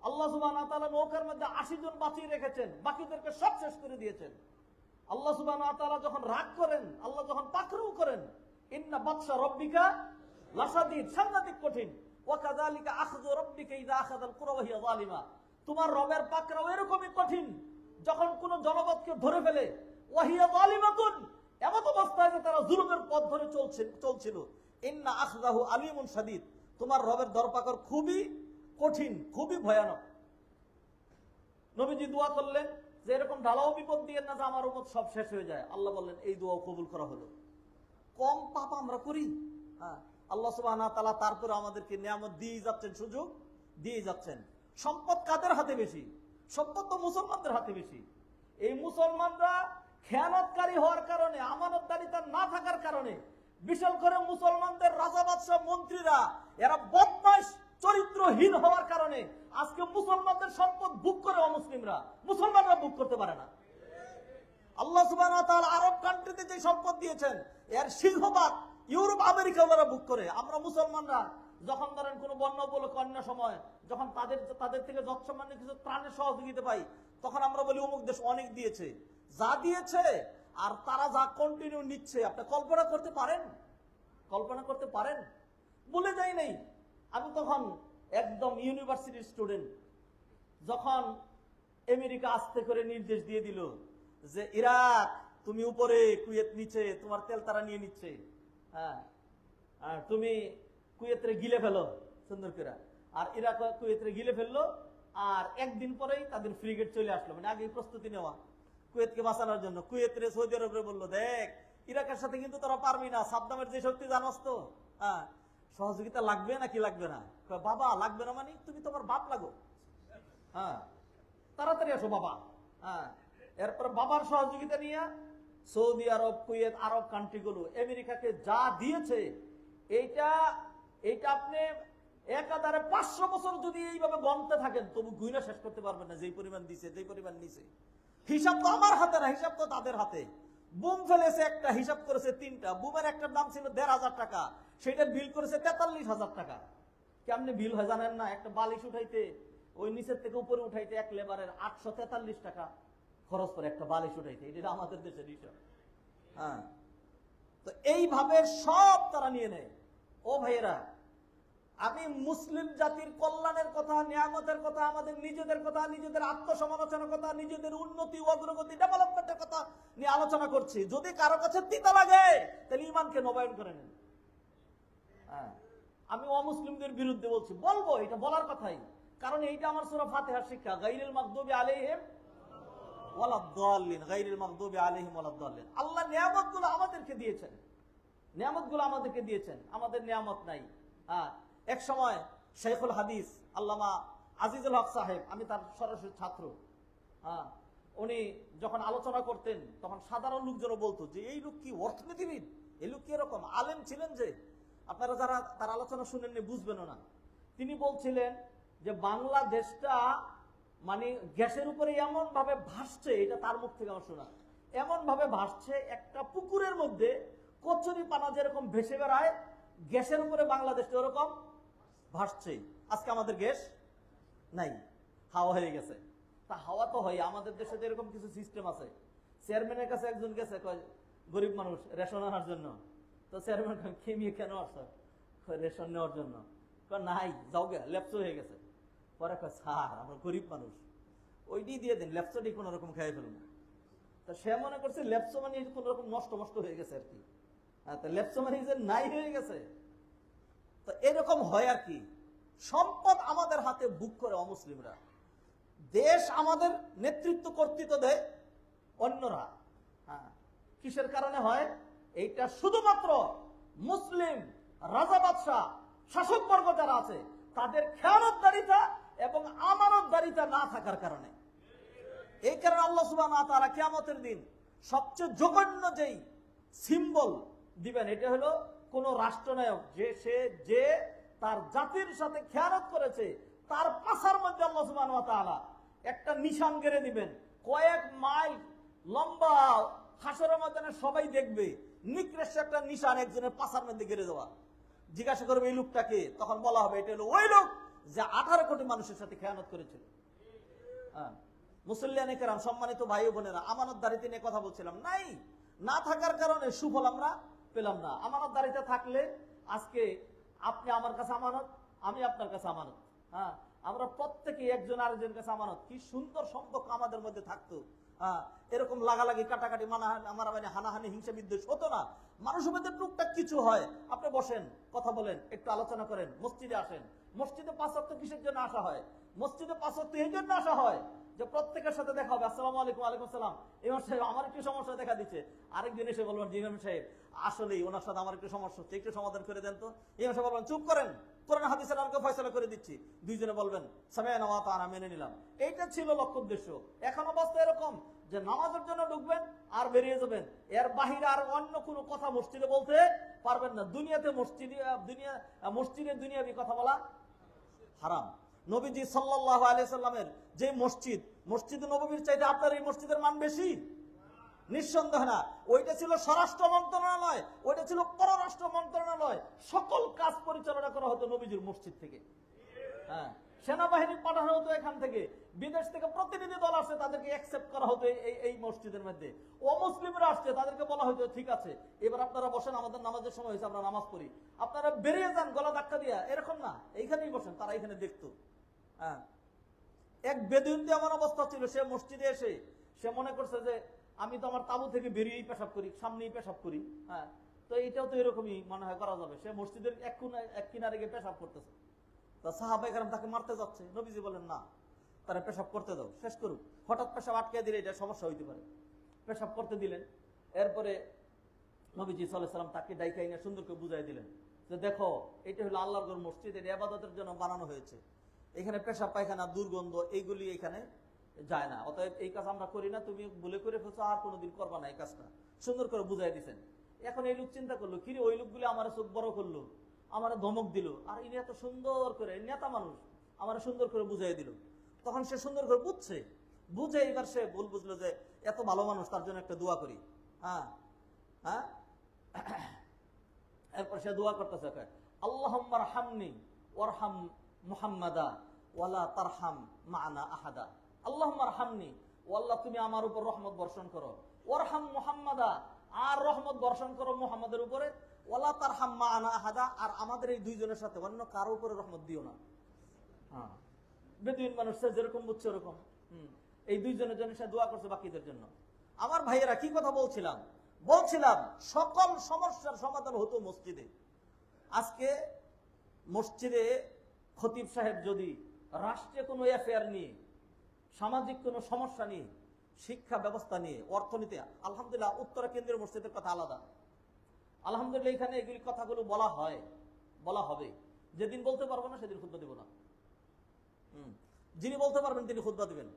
আল্লাহ সুবহানাহু ওয়া তাআলা নৌকার মধ্যে 80 জন বাঁচিয়ে রেখেছেন, বাকিদেরকে সব শেষ করে দিয়েছেন। আল্লাহ সুবহানাহু ওয়া তাআলা যখন রাগ করেন, আল্লাহ যখন পাকড়াও করেন, ইন্না বাতশা রাব্বিকা লাশাদীদ, সাংঘাতিক কঠিন। ওয়া কাযালিকা আখযু রাব্বিকা ইযা আখাযাল কুরা ওয়া হিয়া যালিমা। তোমার রবের পাকড়াও এরকমই কঠিন যখন কোন জনপদকে ধরে ফেলে, ওয়া হিয়া যালিমাতুন, এমন অবস্থায় যে তারা জুলুমের পথ ধরে চলছিল। ইন্না আখযাহু আলীমুন শাদীদ, তোমার রবের দরপাকড় খুবই কঠিন, খুবই ভয়ানক। নবীজি দোয়া করলেন যে এরকম ঢালাও বিপদ দিয়েন না যে আমার উম্মত সব শেষ হয়ে যায়। আল্লাহ বললেন এই দোয়া কবুল করা হলো। কম পাপ আমরা করি। হ্যাঁ, আল্লাহ সুবহানাহু ওয়া তাআলা তারপরে আমাদেরকে নিয়ামত দিয়ে যাচ্ছেন, সুযোগ দিয়ে যাচ্ছেন। সম্পদ কাদের হাতে বেশি? সম্পদ তো মুসলমানদের হাতে বেশি। এই মুসলমানরা খেয়ানতকারী হওয়ার কারণে, আমানতদারিতা না থাকার কারণে, বিশাল করে মুসলমানদের রাজা বাদশাহ মন্ত্রীরা এরা বদমাইশ চরিত্রহীন হওয়ার কারণে আজকে মুসলমানদের সম্পদ ভোগ করে অমুসলিমরা, মুসলমানরা ভোগ করতে পারে না। আল্লাহ সুবহানাহু ওয়া তাআলা আরব কান্ট্রিতে যে সম্পদ দিয়েছেন এর সিংহভাগ ইউরোপ আমেরিকা ওরা ভোগ করে। আমরা মুসলমানরা যখন ধরেন কোনো বন্যা উপলক্ষে অন্য সময় যখন তাদের থেকে যৎসামান্য কিছু ত্রাণের সহযোগিতা পাই, তখন আমরা বলি অমুক দেশ অনেক দিয়েছে। যা দিয়েছে আর তারা যা কন্টিনিউ নিচ্ছে, আপনি কল্পনা করতে পারেন? কল্পনা করতে পারেন? বলে যাই নাই, আমি তখন একদম ইউনিভার্সিটির স্টুডেন্ট, যখন আমেরিকা আস্তে করে নির্দেশ দিয়ে দিল যে ইরাক তুমি উপরে, কুয়েত নিচে, তোমার তেল তারা নিয়ে নিচ্ছে, হ্যাঁ তুমি কুয়েতরে গিলে ফেলো সুন্দর করে, আর ইরাক কুয়েতরে গিলে ফেললো, আর একদিন পরেই তাদের ফ্রিগেট চলে আসলো, মানে আগেই প্রস্তুতি নেওয়া কুয়েতকে বাঁচানোর জন্য। কুয়েতরে সৌদি আরবে বললো, দেখ ইরাকের সাথে কিন্তু তোরা পারবি না, সাদ্দামের যে শক্তি জানাস তো, হ্যাঁ সহযোগিতা লাগবে নাকি লাগবে না? বাবা লাগবে না মানে তুমি তোমার বাপ লাগো, হ্যাঁ তাড়াতাড়ি আসো বাবা। হ্যাঁ এরপর বাবার সহযোগিতা নিয়ে সৌদি আরব, কুয়েত, আরব কান্ট্রিগুলো আমেরিকাকে যা দিয়েছে, এইটা আপনি একাধারে 500 বছর যদি এইভাবে গণতে থাকেন তবু গুইনা শেষ করতে পারবেন না, যেই পরিমাণ দিছে, যেই পরিমাণ নিছে। হিসাব তো আমার হাতে না, হিসাব তো তাদের হাতে। বুম ফেলেছে একটা, হিসাব করেছে 3টা। বুমের একটার দাম ছিল 1,500 টাকা, সেটার বিল করেছে 43,000 টাকা। কেমনে বিল হয় জানেন না? একটা বালিশ উঠাইতে, ওই নিচের থেকে উপরে উঠাইতে এক লেবারের 843 টাকা খরচ করে একটা বালিশ উঠাইতে। এটা আমাদের দেশের হিসাব। হ্যাঁ তো এইভাবে সব তারা নিয়ে নেয়। ও ভাইয়েরা, আমি মুসলিম জাতির কল্যাণের কথা, নিয়ামতের কথা, আমাদের নিজেদের কথা, নিজেদের আত্মসমালোচনার কথা, নিজেদের উন্নতি, অগ্রগতি, ডেভেলপমেন্টের কথা নিয়ে আলোচনা করছি। যদি কারো কাছে তিতা লাগে তাহলে ঈমানকে নবায়ন করে নেন। হ্যাঁ আমি অমুসলিমদের বিরুদ্ধে বলছি, বলবো, এটা বলার কথাই, কারণ এইটা আমার সূরা ফাতিহার শিক্ষা। গায়রিল মাগদুবি আলাইহিম ওয়ালাদ-দাল্লিন, গায়রিল মাগদুবি আলাইহিম ওয়ালাদ-দাল্লিন। আল্লাহ নিয়ামতগুলো আমাদেরকে দিয়েছেন, নিয়ামতগুলো আমাদেরকে দিয়েছেন, আমাদের নিয়ামত নাই। হ্যাঁ এক সময় শেখুল হাদিস আল্লামা আজিজুল হক সাহেব, আমি তার সরাসরি ছাত্র, হ্যাঁ উনি যখন আলোচনা করতেন তখন সাধারণ লোকজন বলতো যে এই লোক কি অর্থনীতিবিদ, এই লোক কি এরকম আলেম ছিলেন যে আপনারা যারা তার আলোচনা শুনেননি বুঝবেন না। তিনি বলছিলেন যে বাংলাদেশটা মানে গ্যাসের উপরে এমন ভাবে ভাসছে, এটা তার মুখ থেকে আমার শোনা, এমন ভাবে ভাসছে একটা পুকুরের মধ্যে কচুরি পানা যেরকম ভেসে বেড়ায়, গ্যাসের উপরে বাংলাদেশটা ওরকম ভাসছে। আজকে আমাদের গ্যাস নাই, হাওয়া হয়ে গেছে। তা হাওয়া তো হয়, আমাদের দেশে এরকম কিছু সিস্টেম আছে। চেয়ারম্যানের কাছে একজন গেছে, কয় গরিব মানুষ রেশন আনার জন্য। তো চেয়ারম্যান খেমিয়ে কেন আসছো? রেশন নেওয়ার জন্য। নাই যাও গে, ল্যাপসো হয়ে গেছে। পরে কয় স্যার আমরা গরিব মানুষ, ওইটি দিয়ে দেন, ল্যাপসোটি কোন রকম খেয়ে ফেলুন। তা সে মনে করছে ল্যাপসো মানে কোন রকম নষ্ট হয়ে গেছে আর কি, ল্যাপসো মানে যে নাই হয়ে গেছে। তো এরকম হয় আর কি। সম্পদ আমাদের হাতে বুক করে অমুসলিমরা, দেশ আমাদের নেতৃত্ব কর্তৃত্ব দেয় অন্যরা। হ্যাঁ কিসের কারণে হয়? এইটা শুধুমাত্র মুসলিম রাজা বাদশাহ শাসকবর্গ যারা আছে তাদের খেয়ানতদারিতা এবং আমানতদারিতা না থাকার কারণে। এই কারণে আল্লাহ সুবহানাহু ওয়া তাআলা কিয়ামতের দিন সবচেয়ে জঘন্য যেই সিম্বল দিবেন, এটা হলো কোন রাষ্ট্রনায়ক যে তার জাতির সাথে খেয়ানত করেছে, তার পাছার মধ্যে আল্লাহ সুবহানাহু ওয়া তাআলা একটা নিশান গেড়ে দিবেন, কয়েক মাইল লম্বা, হাসরের ময়দানে সবাই দেখবে নিকৃষ্ট একটা নিশান একজনের পাছার মধ্যে গেড়ে দেওয়া। জিজ্ঞাসা করবে এই লোকটাকে, তখন বলা হবে এটা হলো ওই লোক যে 18 কোটি মানুষের সাথে খেয়ানত করেছিল। হ্যাঁ মুসল্লিয়ানে কেরাম, সম্মানিত ভাই ও বোনেরা, আমানতদারিতা নিয়ে কথা বলছিলাম, নাই না থাকার কারণে সুফল আমরা পেলাম না। আমানতদারিতা থাকলে আজকে আপনি আমার কাছে আমানত, আমি আপনার কাছে আমানত, হ্যাঁ আমরা প্রত্যেকে একজন আরেকজনের কাছে আমানত, কি সুন্দর সম্পর্ক আমাদের মধ্যে থাকতো। এরকম লাগালাগি কাটাকাটি মারামারি হানাহানি হিংসা বিদ্বেষ হতো না। মানুষের মধ্যে টুকটাক কিছু হয়, আপনি বসেন, কথা বলেন, একটু আলোচনা করেন, মসজিদে আসেন। মসজিদে 5 ওয়াক্ত কিসের জন্য আসা হয়? মসজিদে 5 ওয়াক্ত এই জন্য আসা হয় যে প্রত্যেকের সাথে দেখা হবে, আসসালামু আলাইকুম, ওয়ালাইকুম আসসালাম, ইমাম সাহেব আমার একটু সমস্যা দেখা দিচ্ছে। আরেকদিন এসে বলবেন, জি ইমাম সাহেব আসলেই ওনার সাথে আমার একটু সমস্যা হচ্ছে, একটু সমাধান করে দেন তো। ইমাম সাহেব বলবেন, চুপ করেন, কোরআন হাদিসের আলোকে ফয়সালা করে দিচ্ছি। দুইজনে বলবেন সামি'না ওয়া আতা'না, মেনে নিলাম। এইটা ছিল লক্ষ্য উদ্দেশ্য। এখন অবস্থা এরকম যে নামাজের জন্য ঢুকবেন আর বেরিয়ে যাবেন, এর বাহিরে আর অন্য কোনো কথা মসজিদে বলতে পারবেন না। দুনিয়াতে মসজিদে দুনিয়াবি কথা বলা হারাম। নবীজি সাল্লাল্লাহু আলাইহি সাল্লামের যে মসজিদ নববীর চাইতে আপনার এই মসজিদের মান বেশি? নিঃসন্দেহ না। ওইটা ছিল স্বরাষ্ট্র মন্ত্রণালয়, ওইটা ছিল পররাষ্ট্র মন্ত্রণালয়। সকল কাজ পরিচালনা করা হতো নবীজির মসজিদ থেকে। হ্যাঁ, সেনাবাহিনী পাঠানো হতো এখান থেকে, বিদেশ থেকে প্রতিনিধি দল আসছে, তাদেরকে অ্যাকসেপ্ট করা হতো এই মসজিদের মধ্যে। অমুসলিমরা আসছে, তাদেরকে বলা হতো ঠিক আছে এবার আপনারা বসেন, আমাদের নামাজের সময় হয়েছে, আমরা নামাজ পড়ি, আপনারা বেরিয়ে যান গলা ধাক্কা দিয়া, এরকম না, এইখানেই বসেন। তারা এখানে দেখতো। হ্যাঁ, এক বেদুইন এমন অবস্থা ছিল, সে মসজিদে এসে সে মনে করছে যে আমি তো আমার তাবু থেকে বেরিয়েই পেশাব করি, সামনেই পেশাব করি। হ্যাঁ, তো এইটাও তো এরকমই মনে হয় করা যাবে। সে মসজিদের এক কিনারে গিয়ে পেশাব করতেছে। তা সাহাবায়ে কেরাম তাকে মারতে যাচ্ছে, নবীজি বলেন না, তারা পেশাব করতে দাও, শেষ করুক। হঠাৎ পেশাব আটকে দিলে এটা সমস্যা হইতে পারে। পেশাব করতে দিলেন। এরপরে নবীজি সাল্লাল্লাহু আলাইহি ওয়াসাল্লাম তাকে ডাইকা এনে সুন্দর করে বুঝাই দিলেন যে দেখো, এটা হলো আল্লাহর ঘর, মসজিদ, এটা ইবাদতের জন্য বানানো হয়েছে। এখানে পেশাব পায়খানা দুর্গন্ধ এইগুলি এখানে যায় না, অতএব এই কাজ আমরা করি না, তুমি ভুলে করে ফেলছো, আর কোনোদিন করবা না এই কাজটা। সুন্দর করে বুঝাই দিচ্ছেন। এখন এই লোক চিন্তা করলো, কিরে ওই লোকগুলি আমার চোখ বড় করলো, আমার ধমক দিল, আর ইনি এত সুন্দর করে, নেতা মানুষ, আমার সুন্দর করে বুঝাই দিল। তখন সে সুন্দর করে বুঝে এবার সে ভুল বুঝলো যে এত ভালো মানুষ, তার জন্য একটা দোয়া করি। হ্যাঁ হ্যাঁ, এরপর সে দোয়া করতেছে, আল্লাহুম্মা আরহামনি ওয়ারহাম মুহাম্মাদা ওয়ালা তারহাম মা'না আহাদা। আল্লাহুম্মা আরহামনি, ও আল্লাহ তুমি আমার উপর রহমত বর্ষণ করো, ওয়ারহাম মুহাম্মাদা, আর রহমত বর্ষণ করো মুহাম্মাদের উপরে, ওয়ালা তারহাম মা'না আহাদা, আর আমাদের এই দুইজনের সাথে অন্য কারো উপরে রহমত দিও না। হ্যাঁ, বেদুইন মানুষ সে যেরকম বুঝছে ওরকম এই দুইজনের জন্য সে দোয়া করছে বাকিদের জন্য। আমার ভাইয়েরা, কি কথা বলছিলাম সকল সমস্যার সমাধান হতো মসজিদে। আজকে মসজিদে খতিব সাহেব যদি রাষ্ট্রে কোনো অ্যাফেয়ার নিয়ে, সামাজিক কোনো সমস্যা নিয়ে, শিক্ষা ব্যবস্থা নিয়ে, অর্থনীতি, আলহামদুলিল্লাহ উত্তরা কেন্দ্রীয় মসজিদের কথা আলাদা, আলহামদুলিল্লাহ এখানে এগুলি কথাগুলো বলা হবে। যেদিন বলতে পারবো না সেদিন খুতবা দিব না। যিনি বলতে পারবেন তিনি খুতবা দিবেন।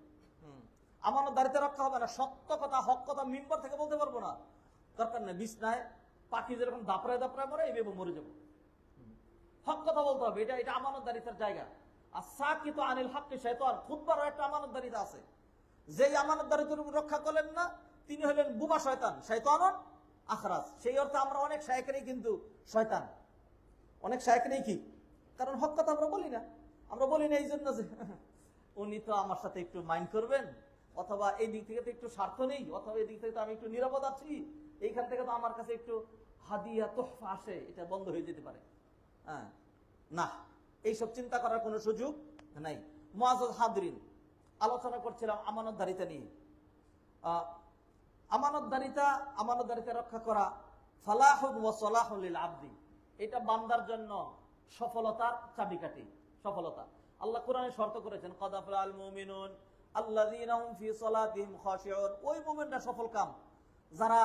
আমানতদারিতে রক্ষা হবে না, সত্য কথা হক কথা মিম্বার থেকে বলতে পারবো না, দরকার নেই। বিছনায় পাখি যেরকম দাপড়ায় মরে, এইভাবে মরে যাবো। হক কথা বলতে হবে, এটা আমানতদারিতার জায়গা। আর সাকিত আনিল হক শাইতান, খুতবারও একটা আমানতদারিতা আছে। যেই আমানতদারিতার উপর রক্ষা করলেন না, তিনি হলেন বুবা শয়তান, শাইতানুন আখরাস। সেই অর্থে আমরা অনেক শায়েখেরই কিন্তু শয়তান, অনেক শায়েখেরই কি, কারণ হক কথা আমরা বলি না। এই জন্য যে উনি তো আমার সাথে একটু মাইন্ড করবেন, অথবা এই দিক থেকে তো একটু স্বার্থ নেই, অথবা এই দিক থেকে তো আমি একটু নিরাপদ আছি, এইখান থেকে তো আমার কাছে একটু হাদিয়া তোহফা আসে, এটা বন্ধ হয়ে যেতে পারে। হ্যাঁ, না, এইসব চিন্তা করার কোনো সুযোগ নাই। মুআজ্জাজ হাদিরিন, আলোচনা করছিলাম আমানতদারিতা নিয়ে। আমানতদারিতা রক্ষা করা ফালাহুন ওয়া সালাহুন লিল আবদি, এটা বান্দার জন্য সফলতার চাবিকাঠি, সফলতা। আল্লাহ কোরআনে শর্ত করেছেন, ক্বাদ আফলাল মুমিনুন আল্লাযীনা হুম ফি সালাতিহিম খাশিউন, ওই মুমিনরা সফল কাম যারা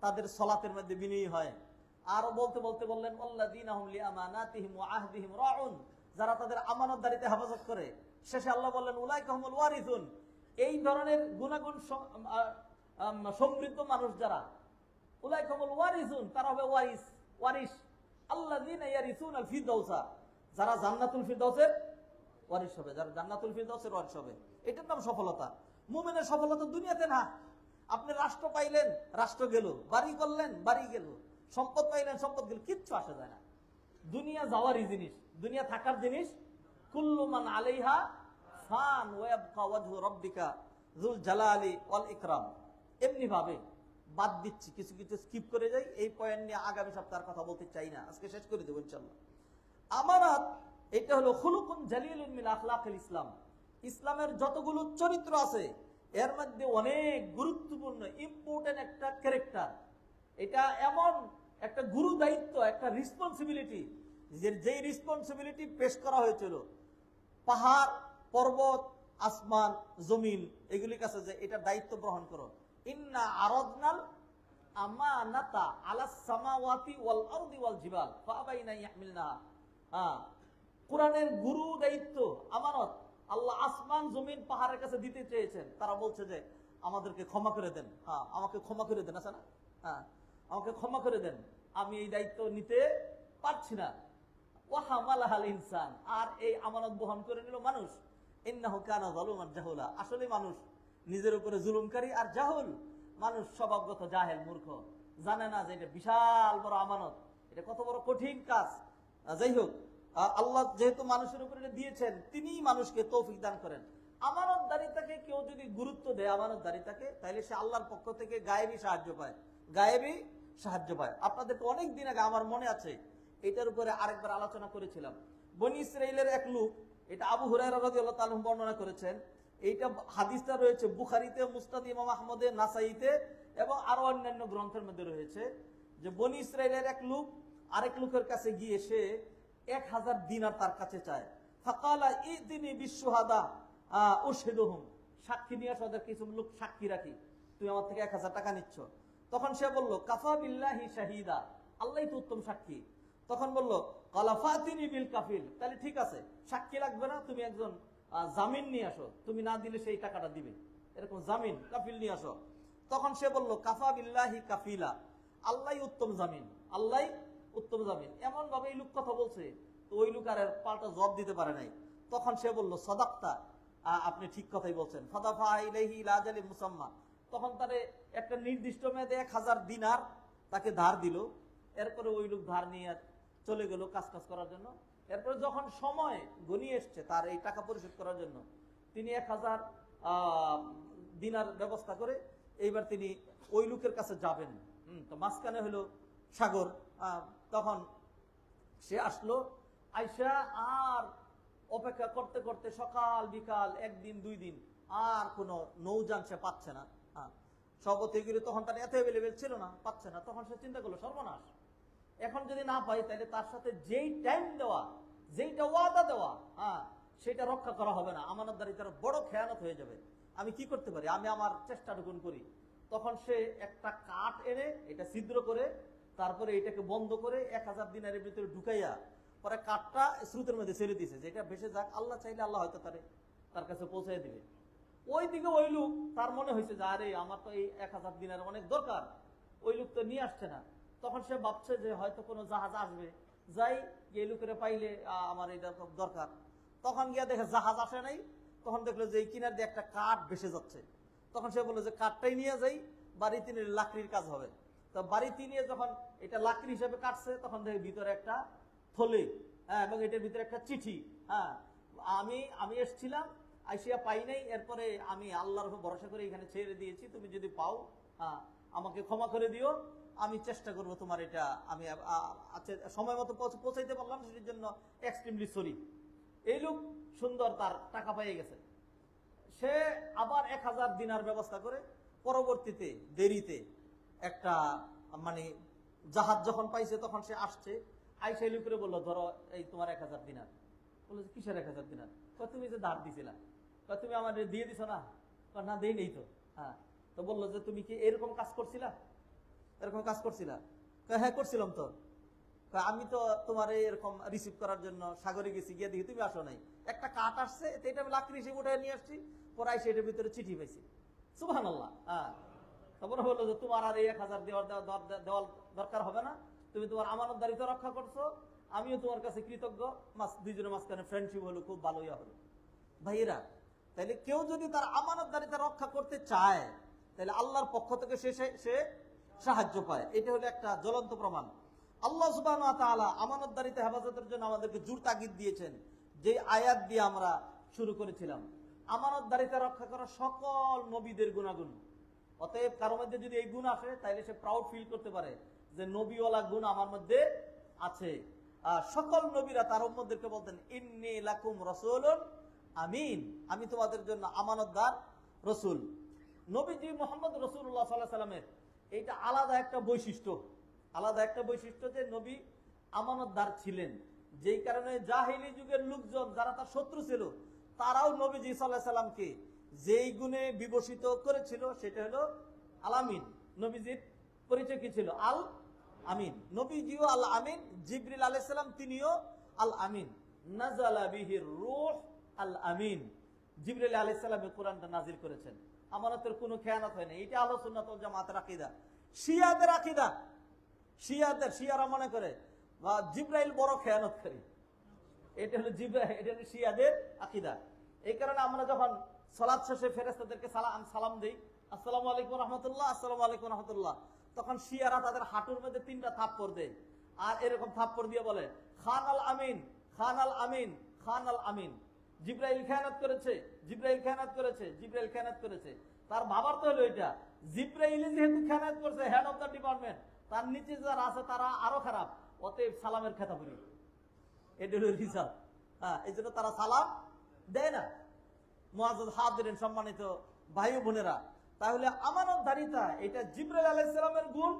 তাদের সালাতের মধ্যে বিনয়ী হয়। আর বলতে বললেন আল্লাযীনা হুম লিআমানাতিহিম ওয়া আহদিহিম রাউন, যারা তাদের আমানতদারিতে হেফাজত করে। শেষে আল্লাহ বললেন উলাইকা হুমুল ওয়ারিসুন, এই ধরনের গুণাগুণ সমৃদ্ধ মানুষ যারা, উলাইকা হুমুল ওয়ারিসুন, তারা হবে ওয়ারিস। আল্লাযীনা ইয়ারিসুনাল ফিরদাউসা, যারা জান্নাতুল ফিরদাউসের ওয়ারিস হবে, যারা জান্নাতুল ফিরদাউসের ওয়ারিস হবে। এটার নাম সফলতা। মুমিনের সফলতা দুনিয়াতে না। আপনি রাষ্ট্র পাইলেন, রাষ্ট্র গেল, বাড়ি করলেন, বাড়ি গেল, সম্পদ পাইলেন, সম্পদ গেল, কিচ্ছু আসে যায় না। দুনিয়া যাওয়ারই জিনিস, দুনিয়া থাকার জিনিস। কুল্লু মান আলাইহা ফান ওয়া ইয়াবকা ওয়াজহু রাব্বিকা যুল জালালি ওয়াল ইকরাম। এমনি ভাবে বাদ দিচ্ছি, কিছু স্কিপ করে যাই। এই পয়েন্ট নিয়ে আগামী সপ্তাহের কথা বলতে চাই না, আজকে শেষ করে দেব ইনশাআল্লাহ। আমানত, এটা হলো খুলুকুন জালিলুন মিন আখলাকিল ইসলাম। ইসলামের যতগুলো চরিত্র আছে এর মধ্যে অনেক গুরুত্বপূর্ণ ইম্পর্টেন্ট একটা ক্যারেক্টার। এটা এমন একটা গুরু দায়িত্ব, একটা রেসপন্সিবিলিটি, যেই রেসপন্সিবিলিটি পেশ করা হয়েছিল পাহাড়, পর্বত, আসমান, জমিন এগুলির কাছে, যে এটা দায়িত্ব গ্রহণ করো। ইন্না আরাদনাল আমানাতা আলাস সামাওয়াতি ওয়াল আরদি ওয়াল জিবাল ফাআবাইনা ইয়াহমিলনাহা। কোরআনের গুরু দায়িত্ব, আমানত আল্লাহ আসমান, জমিন, পাহাড়ের কাছে দিতে চেয়েছেন। তারা বলছে যে আমাদেরকে ক্ষমা করে দেন, আমাকে ক্ষমা করে দেন, আছে না, আমাকে ক্ষমা করে দেন, আমি এই দায়িত্ব নিতে পারছি না। ওয়াহামালাহাল ইনসান, আর এই আমানত বহন করে নিল মানুষ। ইন্নাহু কানা যালুমান জাহুলা, আসলে মানুষ নিজের উপরে জুলুমকারী আর জাহুল। মানুষ স্বভাবগত জাহেল, মূর্খ, জানে না যে এটা বিশাল বড় আমানত, এটা কত বড় কঠিন কাজ। যাই হোক, আল্লাহ যেহেতু মানুষের উপরে দিয়েছেন, তিনিই মানুষকে তৌফিক দান করেন। আমানতদারিতাকে কেউ যদি গুরুত্ব দেয়, আমানতদারিতাকে, তাহলে সে আল্লাহর পক্ষ থেকে গায়েবী সাহায্য পায়, গায়েবী সাহায্য পায়। আপনাদেরকে অনেক দিন আগে আমার মনে আছে, এটার উপরে আরেকবার আলোচনা করেছিলাম। বনী ইসরাইলের এক লোক, এটা আবু হুরায়রা রাদিয়াল্লাহু তাআলা বর্ণনা করেছেন। এইটা হাদিসটা রয়েছে বুখারীতে, মুসনাদ ইমাম আহমদে, নাসাইতে এবং আরো অন্যান্য গ্রন্থের মধ্যে রয়েছে, যে বনী ইসরাইলের এক লোক আরেক লোকের কাছে গিয়ে সে 1000 দিনার তার কাছে চায়। ফাকালা ইদিনি বিশুহাদা উশহিদুহুম, সাক্ষী নিয়ে আসো, ওদের কিছু লোক সাক্ষী রাখি, তুমি আমার থেকে 1000 টাকা নিচ্ছ। তখন সে বলল কাফা বিল্লাহি শাহিদা, আল্লাহই তো উত্তম সাক্ষী। তখন বলল কালাফাতিনি বিল কাফিল, তাহলে ঠিক আছে, সাক্ষী লাগবে না, তুমি একজন জামিন নিয়ে আসো, তুমি না দিলে সেই টাকাটা দিবে, এরকম জামিন, কাফিল নিয়ে আসো। তখন সে বলল কাফা বিল্লাহি কাফিলা, আল্লাহই উত্তম জামিন, আল্লাহই উত্তম জামিন। এমন ভাবে এই লোক কথা বলছে, তো ওই লোক আর পাল্টা জবাব দিতে পারে নাই। তখন সে বলল সাদাক্তা, আপনি ঠিক কথাই বলছেন। ফাদাফা ইলাইহি ইলা আজালিন মুসাম্মা, তখন তারে একটা নির্দিষ্ট মেয়াদে 1000 দিনার তাকে ধার দিল। এরপরে ওই লোক ধার নিয়ে চলে গেল কাজ করার জন্য। এরপরে যখন সময় ঘনিয়ে এসছে তার এই টাকা পরিশোধ করার জন্য, তিনি 1000 দিনার ব্যবস্থা করে এইবার তিনি ওই লোকের কাছে যাবেন। তো মাঝখানে হলো সাগর। তখন সে আসলো, আইসা আর অপেক্ষা করতে করতে সকাল বিকাল, একদিন 2 দিন, আর কোনো নৌযান সে পাচ্ছে না। সবথেকে তখন তার এত অ্যাভেলেবেল ছিল না, পাচ্ছে না। তখন সে চিন্তা করলো সর্বনাশ, এখন যদি না পাই তাহলে তার সাথে যেই টাইম দেওয়া, যেইটা ওয়াদা দেওয়া, সেটা রক্ষা করা হবে না, আমানতদারিতার বড় খেয়ানত হয়ে যাবে। আমি কি করতে পারি, আমি আমার চেষ্টাটুকুন করি। তখন সে একটা কাঠ এনে এটা ছিদ্র করে, তারপরে এটাকে বন্ধ করে 1000 দিনারের ভিতরে ঢুকাইয়া পরে কাঠটা স্রোতের মধ্যে ছেড়ে দিয়েছে, যেটা ভেসে যাক, আল্লাহ চাইলে আল্লাহ হয়তো তার কাছে পৌঁছাই দিবে। ওই দিকে ওই লোক, তার মনে হয়েছে যে আরে আমার তো এই 1000 দিনার অনেক দরকার, ওই লোক তো নিয়ে আসছে না। তখন সে ভাবছে যে হয়তো কোনো জাহাজ আসবে, যাই এই লোকের পাইলে আমার এটা খুব দরকার। তখন গিয়া দেখে জাহাজ আসে নাই। তখন দেখলো যে এই কিনার দিয়ে একটা কাঠ ভেসে যাচ্ছে। তখন সে বললো যে কাঠটাই নিয়ে যাই, বাড়িতে নিয়ে লাকড়ির কাজ হবে। তো বাড়িতে নিয়ে যখন এটা লাকড়ি হিসেবে কাটছে, তখন দেখে ভিতরে একটা থলে, এবং এটার ভিতরে একটা চিঠি। আমি এসছিলাম, আইসিয়া পাই নাই, এরপরে আমি আল্লাহর উপর ভরসা করে এখানে ছেড়ে দিয়েছি, তুমি যদি পাও আমাকে ক্ষমা করে দিও, আমি চেষ্টা করবো তোমার এটা, আমি সময় মতো পৌঁছাইতে পারলাম, সেটার জন্য এক্সট্রিমলি সরি। এই লোক সুন্দর তার টাকা পেয়ে গেছে। সে আবার 1000 দিনার ব্যবস্থা করে পরবর্তীতে দেরিতে একটা মানে জাহাজ যখন পাইছে, তখন সে আসছে, আইসা এই লোকের বললো ধরো এই তোমার 1000 দিনার। বললো যে কিসের 1000 দিনার? তুমি যে ধার দিছিলা, তুমি আমার দিয়ে দিছো না? না দেই নেই তো। তো বললো যে তুমি কি এরকম কাজ করছিলা, এরকম কাজ করছিলা? হ্যাঁ করছিলাম তো। আমি তো তোমার এরকম রিসিভ করার জন্য সাগরে গেছি, গিয়ে দেখি তুমি আসো নাই, একটা কাঠ আসছে, এটা আমি লাকড়ি হিসেবে উঠে নিয়ে আসছি, পরে আইসা এটার ভিতরে চিঠি পাইছি। সুবহানাল্লাহ। তারপরে বললো যে তোমার আর এই 1000 দেওয়ার দরকার হবে না, তুমি তোমার আমানতদারিতা রক্ষা করছো, আমিও তোমার কাছে কৃতজ্ঞ। দুইজনের মাঝখানে ফ্রেন্ডশিপ হলো, খুব ভালোই হলো। ভাইয়েরা, তাইলে কেউ যদি তার আমানতদারিতা রক্ষা করতে চায়, তাহলে আল্লাহর পক্ষ থেকে সে সাহায্য পায়। এটা হলো একটা জ্বলন্ত প্রমাণ। আল্লাহ সুবহানাহু ওয়া তাআলা আমানতদারিতা হেফাজতের জন্য আমাদেরকে জোর তাগিদ দিয়েছেন, যে আয়াত দিয়ে আমরা শুরু করেছিলাম। আমানতদারিতা রক্ষা করা সকল নবীদের গুণাগুণ। অতএব কারো মধ্যে যদি এই গুণ আসে, তাহলে সে প্রাউড ফিল করতে পারে যে নবীওয়ালা গুণ আমার মধ্যে আছে। সকল নবীরা তার উম্মতদেরকে বলতেন ইন্নী লাকুম রাসূলুন আমিন, আমি তোমাদের জন্য আমানতদার রসুল। নবীজি মুহাম্মদ রাসূলুল্লাহ সাল্লাল্লাহু আলাইহি সাল্লামের এইটা আলাদা একটা বৈশিষ্ট্য যে নবী আমানতদার ছিলেন, যেই কারণে জাহিলি যুগের লোকজন যারা তার শত্রু ছিল তারাও নবীজি সাল্লাল্লাহু আলাইহি সাল্লামকে যেই গুণে বিভূষিত করেছিল সেটা হলো আল আমিন। নবীজির পরিচয় কি ছিল? আল আমিন। নবীজিও আল আমিন, জিবরিল আলাইহিস সালাম তিনিও আল আমিন। নাযালা বিহির রূহ আল আমিন। জিবরিল আলাইহিস সালাম কোরআনটা নাজিল করেছেন। আমানতের কোনো খেয়ানত হয় না। এটা আহলুস সুন্নাত ওয়াল জামাতের আকীদা। শিয়াদের আকীদা, শিয়ারা মনে করে জিবরাইল বড় খেয়ানতকারী। এটা হলো জিবরাইল, এটা হলো শিয়াদের আকীদা। এই কারণে আমরা যখন সালাত শেষে ফেরেশতাদেরকে সালাম দেই, আসসালামু আলাইকুম রাহমাতুল্লাহ, আসসালামু আলাইকুম রাহমাতুল্লাহ, তখন শিয়ারা তাদের হাঁটুর মধ্যে 3টা থাপ্পড় দেয় আর এরকম থাপ্পড় দিয়ে বলে খান আল আমিন, খান আল আমিন, খান আল আমিন। জিবরাইল খেয়ানত করেছে, জিবরাইল খেয়ানত করেছে, জিবরাইল খেয়ানত করেছে। তার ভাবার তো হলো এটা, জিবরাইল যেহেতু খেয়ানত করছে, হেড অফ দ্য ডিপার্টমেন্ট, তার নিচে যারা আছে তারা আরো খারাপ, অতএব সালামের খেতাবুরি। এটা হলো রিজাল্ট। এই জন্য তারা সালাম দেয় না। মুআজ্জাজ হাজিরিন, সম্মানিত ভাই বোনেরা, তাহলে আমানতদারিতা এটা জিবরাইল আলাইহিস সালামের গুণ,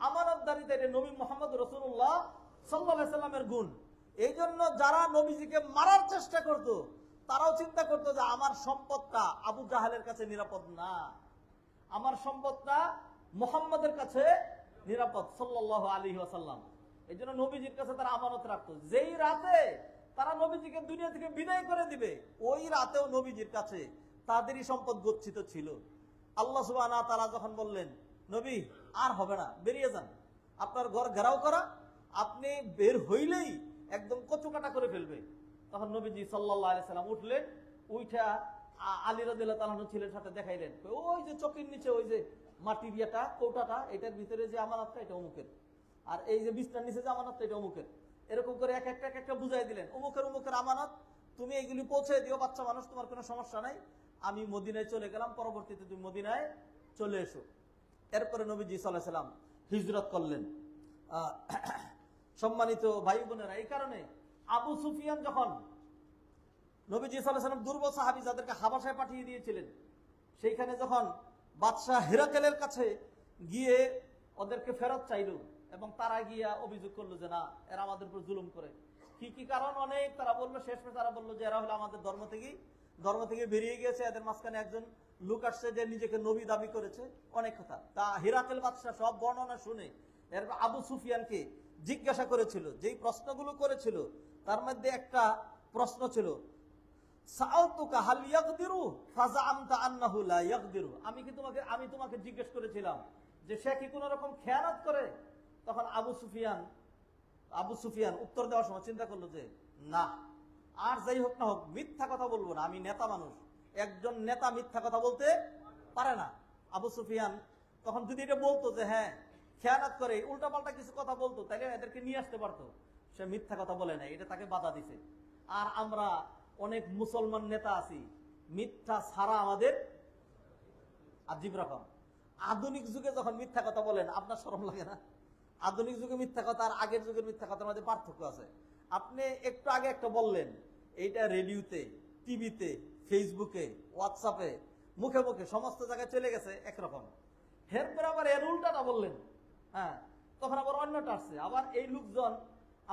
আমানতদারিতা এটা নবী মুহাম্মদ রাসূলুল্লাহ সাল্লাল্লাহু আলাইহি সাল্লামের গুণ। এই জন্য যারা নবীজিকে মারার চেষ্টা করত তারাও চিন্তা করতো যে আমার সম্পদটা আবু জাহেলের কাছে নিরাপদ না, আমার সম্পদটা মুহাম্মদের কাছে নিরাপদ সাল্লাল্লাহু আলাইহি ওয়াসাল্লাম। এই জন্য নবীজির কাছে তারা আমানত রাখতো। যেই রাতে তারা নবীজিকে দুনিয়া থেকে বিদায় করে দিবে, ওই রাতেও নবীজির কাছে তাদেরই সম্পদ গচ্ছিত ছিল। আল্লাহ সুবহানাহু ওয়া তাআলা যখন বললেন, নবী আর হবে না, বেরিয়ে যান, আপনার ঘর ঘেরাও করা, আপনি বের হইলেই একদম কচুকাটা করে ফেলবে, তখন নবীজি সাল্লাল্লাহু আলাইহি সাল্লাম উঠলেন, উঠা আলী রাদিয়াল্লাহু তাআলা ছিলেন সাথে দেখাইলেন, ওই যে চকির নিচে ওই যে মাটির ইয়েটা, কৌটাটা, এটার ভিতরে যে আমানতটা এটা অমুকের, আর এই যে বিছনার নিচে যে আমানতটা এটা অমুকের। এরকম করে এক একটা বুঝাই দিলেন, অমুকের আমানত, তুমি এইগুলি পৌঁছে দিও, বাচ্চা মানুষ, তোমার কোনো সমস্যা নাই, আমি মদিনায় চলে গেলাম, পরবর্তীতে তুমি মদিনায় চলে এসো। এরপরে নবীজি সাল্লাল্লাহু আলাইহি সাল্লাম হিজরত করলেন। সম্মানিত ভাই বোনেরা, এই কারণে আবু সুফিয়ান যখন নবীজি সাল্লাল্লাহু আলাইহি সাল্লাম দুর্বল সাহাবী যাদেরকে হাবাসায় পাঠিয়ে দিয়েছিলেন, সেইখানে যখন বাদশাহ হিরাকেলের কাছে গিয়ে ওদেরকে ফেরত চাইল এবং তারা গিয়া অভিযোগ করলো যে না, এরা আমাদের উপর জুলুম করে, কি কি কারণ অনেক তারা বললো, শেষে তারা বললো যে এরা হলো আমাদের ধর্ম থেকে বেরিয়ে গিয়েছে, এদের মাঝখানে একজন লোক আসছে যে নিজেকে নবী দাবি করেছে, অনেক কথা। তা হিরাকেল বাদশাহ সব বর্ণনা শুনে এরপর আবু সুফিয়ানকে জিজ্ঞাসা করেছিল, যেই প্রশ্নগুলো করেছিল তার মধ্যে একটা প্রশ্ন ছিল, সাআলতুকা হাল ইয়াকদিরু ফাযাআমতা আন্নাহু লা ইয়াকদিরু, আমি তোমাকে জিজ্ঞেস করেছিলাম যে সে কি কোন রকম খেয়ানত করে? তখন আবু সুফিয়ান উত্তর দেওয়ার সময় চিন্তা করলো যে না, আর যাই হোক না হোক মিথ্যা কথা বলবো না, আমি নেতা মানুষ, একজন নেতা মিথ্যা কথা বলতে পারে না। আবু সুফিয়ান তখন যদি এটা বলতো যে হ্যাঁ খেয়ানত করে, উল্টাপাল্টা কিছু কথা বলতো, তাহলে এদেরকে নিয়ে আসতে পারতো। সে মিথ্যা কথা বলে না, এটা তাকে বাধা দিছে। আর আমরা অনেক মুসলমান নেতা আছি, মিথ্যা ছাড়া আমাদের আজীব রকম। আধুনিক যুগে যখন মিথ্যা কথা বলেন আপনার শরম লাগে না? আধুনিক যুগে মিথ্যা কথা আর আগের যুগের মিথ্যা কথার মধ্যে পার্থক্য আছে। আপনি একটু আগে একটা বললেন, এইটা রেডিওতে, টিভিতে, ফেসবুকে, হোয়াটসঅ্যাপে, মুখে মুখে সমস্ত জায়গায় চলে গেছে একরকম। এরপরে আবার এর উল্টাটা বললেন, হ্যাঁ, তখন আবার অন্যটা আসছে। আবার এই লোকজন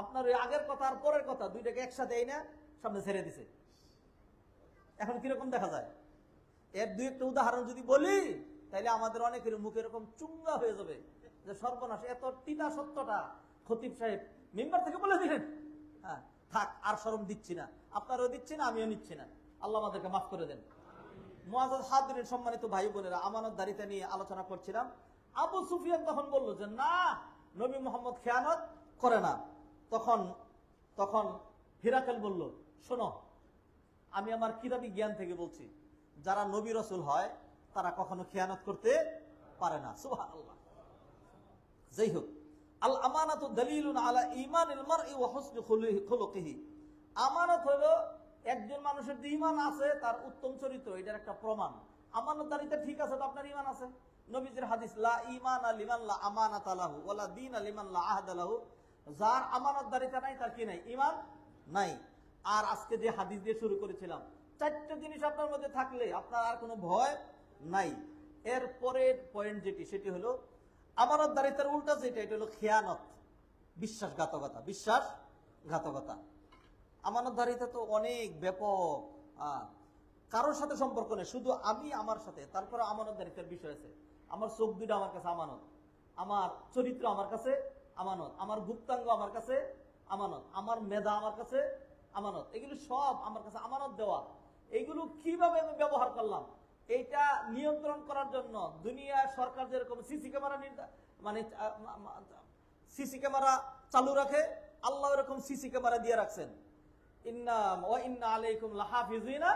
আপনার ওই আগের কথা আর পরের কথা দুইটাকে একসাথে এই না সামনে ছেড়ে দিছে। এখন কিরকম দেখা যায়? এর দুই একটা উদাহরণ যদি বলি তাইলে আমাদের অনেকের মুখে এরকম চুঙ্গা হয়ে যাবে যে সর্বনাশ, এত টিনা সত্যটা খতিব সাহেব মেম্বার থেকে বলে দিলেন। হ্যাঁ, থাক, আর শরম দিচ্ছি না, আপনারও দিচ্ছি না, আমিও নিচ্ছি না, আল্লাহ আমাদেরকে মাফ করে দেন। মুআজ্জাজ হাজিরিন, সম্মানিত ভাই বোনেরা, আমানতদারিতা নিয়ে আলোচনা করছিলাম। আবু সুফিয়ান তখন বলল যে না, নবী মুহাম্মদ খেয়ানত করে না। তখন হিরাকেল বলল, শোনো, আমি আমার কিতাবী জ্ঞান থেকে বলছি, যারা নবী রাসূল হয় তারা কখনো খেয়ানত করতে পারে না। সুবহানাল্লাহ। যাই হোক, আল আমানাতু দালিলুন আলা ঈমানিল মারই ওয়া হুসনি খুলুকিহি। আমানত হলো একজন মানুষের যে ঈমান আছে তার উত্তম চরিত্র, এটার একটা প্রমাণ। আমানতদারিতা ঠিক আছে তো আপনার ঈমান আছে। নবীজির হাদিস, লা ঈমানা লিমান লা আমানাতা লাহু ওয়া লা দীনা লিমান লা আহদা লাহু। যার আমানতদারিতা নাই তার কি নাই? ঈমান নাই। আর আজকে যে হাদিস দিয়ে শুরু করেছিলাম, চারটি জিনিস আপনার মধ্যে থাকলে আপনার আর কোনো ভয় নাই। এর পরের পয়েন্ট যেটি, সেটি হলো আমানতদারিতার উল্টা যেটা, এটা হলো খেয়ানত, বিশ্বাসঘাতকতা। বিশ্বাসঘাতকতা, আমানতদারিতা তো অনেক ব্যাপক, কারোর সাথে সম্পর্ক নেই, শুধু আমি আমার সাথে। তারপরে আমানতদারিতার বিষয় আছে, আমার চোখ দুটো আমার কাছে আমানত, আমার চরিত্র আমার কাছে আমানত, আমার গুপ্তাঙ্গ আমার কাছে আমানত, আমার মেধা আমার কাছে আমানত। এগুলো সব আমার কাছে আমানত দেওয়া। এগুলো কিভাবে আমি ব্যবহার করলাম, এইটা নিয়ন্ত্রণ করার জন্য দুনিয়া সরকার যেরকম সিসি ক্যামেরা মানে সিসি ক্যামেরা চালু রাখে, আল্লাহ এরকম সিসি ক্যামেরা দিয়ে রাখছেন। ইন্না ওয়া ইন্না আলাইকুম লাহাফিজিনা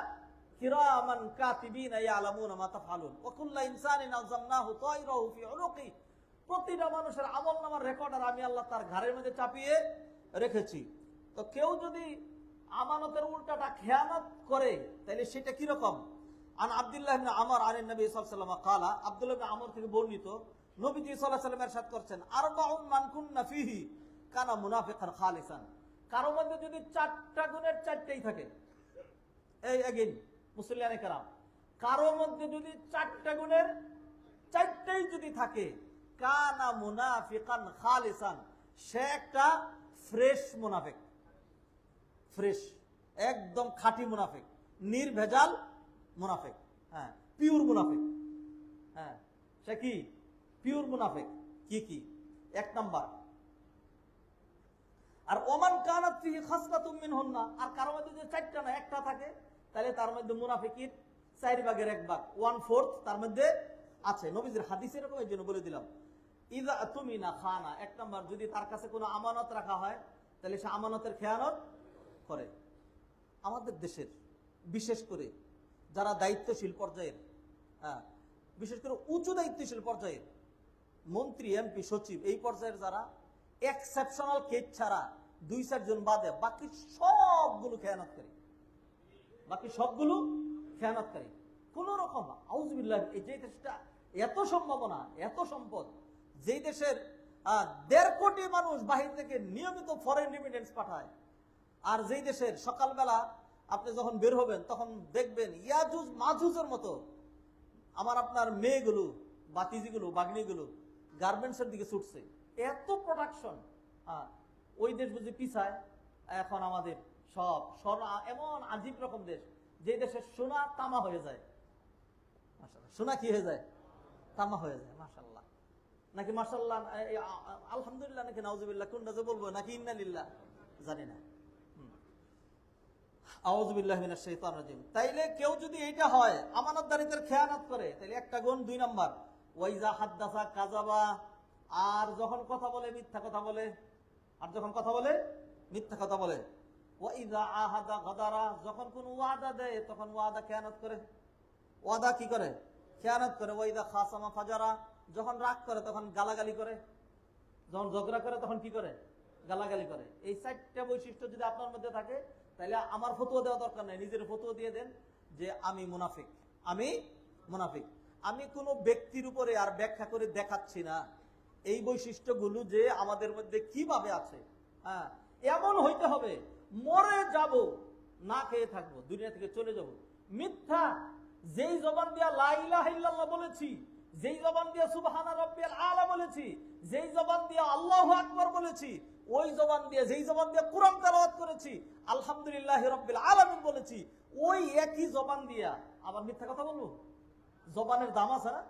কিরামান কাতিবিনা ইয়ালামুনা মা তাফআলুন ওয়া কুল্লু ইনসানিন আযamnaহু তায়রাহু ফি উনুকি। প্রতিটা মানুষের আমলনামার রেকর্ডার আমি আল্লাহ তার ঘাড়ের মধ্যে চাপিয়ে রেখেছি। তো কেউ যদি আমানতের উল্টাটা খেয়ানত করে, তাহলে সেটা কি রকম? আন আব্দুল্লাহ ইবনে আমর আন নবী সাল্লাল্লাহু আলাইহি ওয়াসাল্লাম قال, আব্দুল্লাহ ইবনে আমর থেকে বর্ণিত, নবীজি সাল্লাল্লাহু আলাইহি ওয়াসাল্লাম ইরশাদ করেছেন, আরবাউন মান কুন্না ফিহি কানা মুনাফিকান খালিসান। কারো মধ্যে যদি 4টা গুণের 4টাই থাকে, এই अगेन মুসলিয়ানে কেরাম, কারো মধ্যে যদি 4টা গুণের 4টাই যদি থাকে, কানা মুনাফিকান খালিসান, সে একটা ফ্রেশ মুনাফিক, ফ্রেশ, একদম খাঁটি মুনাফিক, নির্ভেজাল মুনাফিক, হ্যাঁ, পিওর মুনাফিক। হ্যাঁ, সে কি পিওর মুনাফিক? কি কি? 1 নাম্বার, আর ওমান কানাত ফিহি খাসলাতুম মিনহুন্না, আর কারো মধ্যে যদি 4টা না 1টা থাকে, তাহলে তার মধ্যে মুনাফিকের 4 ভাগের 1 ভাগ, 1/4 তার মধ্যে আছে। নবীজির হাদিস এরকম, এই জন্য বলে দিলাম। ইযা তুমিনা খানা, 1 নাম্বার, যদি তার কাছে কোনো আমানত রাখা হয়, তাহলে সে আমানতের খেয়ানত করে। আমাদের দেশের বিশেষ করে যারা দায়িত্বশীল পর্যায়ের, হ্যাঁ, বিশেষ করে উঁচু দায়িত্বশীল পর্যায়ের মন্ত্রী, এমপি, সচিব, এই পর্যায়ের যারা, এক্সেপশনাল কেস ছাড়া 2-4 জন বাদে বাকি সবগুলো খেয়ানতকারী, বাকি সবগুলো খেয়ানতকারী। কোন রকম আউযুবিল্লাহ, এই যে দেশটা এত সম্ভাবনা, এত সম্পদ, যেই দেশের 1.5 কোটি মানুষ বাহির থেকে নিয়মিত ফরেন রেমিটেন্স পাঠায়, আর যেই দেশের সকালবেলা আপনি যখন বের হবেন তখন দেখবেন ইয়াজুজ মাজুজের মতো আমার আপনার মেয়েগুলো, বাতিজিগুলো, বাগনিগুলো গার্মেন্টসের দিকে ছুটছে, এত প্রোডাকশন। ওই দেশ বুঝি পিছায়। এখন আমাদের সব সোনা, এমন আজীব রকম দেশ, যে দেশের সোনা তামা হয়ে যায়। মাশাআল্লাহ, সোনা কি হয়ে যায়? তামা হয়ে যায়। মাশাআল্লাহ, নাকি মাশাআল্লাহ, আলহামদুলিল্লাহ, নাকি নাউজুবিল্লাহ, কোনটা যে বলবো, নাকি ইন্না লিল্লাহ, জানি না। আউযু বিল্লাহি মিনাশ শাইতানির রাজিম। তাইলে কেউ যদি এইটা হয়, আমানতদারিতার খেয়ানত করে, তাইলে 1টা গুণ। 2 নাম্বার, ওয়াইজা হাদ্দাসা কাযাবা, আর যখন কথা বলে মিথ্যা কথা বলে, আর যখন কথা বলে মিথ্যা কথা বলে। ওয়াইজা আহাদা গাদারা, যখন কোন ওয়াদা দেয় তখন ওয়াদা খেয়ানত করে, ওয়াদা কি করে? খেয়ানত করে। ওয়াইজা খাসামা ফাজারা, যখন রাগ করে তখন গালাগালি করে, যখন ঝগড়া করে তখন কি করে? গালাগালি করে। এই 4টা বৈশিষ্ট্য যদি আপনার মধ্যে থাকে, তাহলে আমার ফতোয়া দেওয়া দরকার নাই, নিজের ফতোয়া দিয়ে দেন যে আমি মুনাফিক, আমি মুনাফিক। আমি কোনো ব্যক্তির উপরে আর ব্যাখ্যা করে দেখাচ্ছি না এই বৈশিষ্ট্যগুলো যে আমাদের মধ্যে কিভাবে আছে। হ্যাঁ, এমন হইতে হবে মরে যাব, না খেয়ে থাকবো, দুনিয়া থেকে চলে যাব। মিথ্যা, যেই জবান দিয়া লা ইলাহা ইল্লাল্লাহ বলেছি, যেই জবান দিয়া সুবহানা রাব্বিয়াল আলা বলেছি, যেই জবান দিয়া আল্লাহু আকবার বলেছি, ওই জবান দিয়ে, যেই জবান দিয়ে কোরআন তেলাওয়াত করেছি, আলহামদুলিল্লাহি রাব্বিল আলামিন বলেছি, ওই একই জবান দিয়া আবার মিথ্যা কথা বলবো? জবানের দাম আছে না?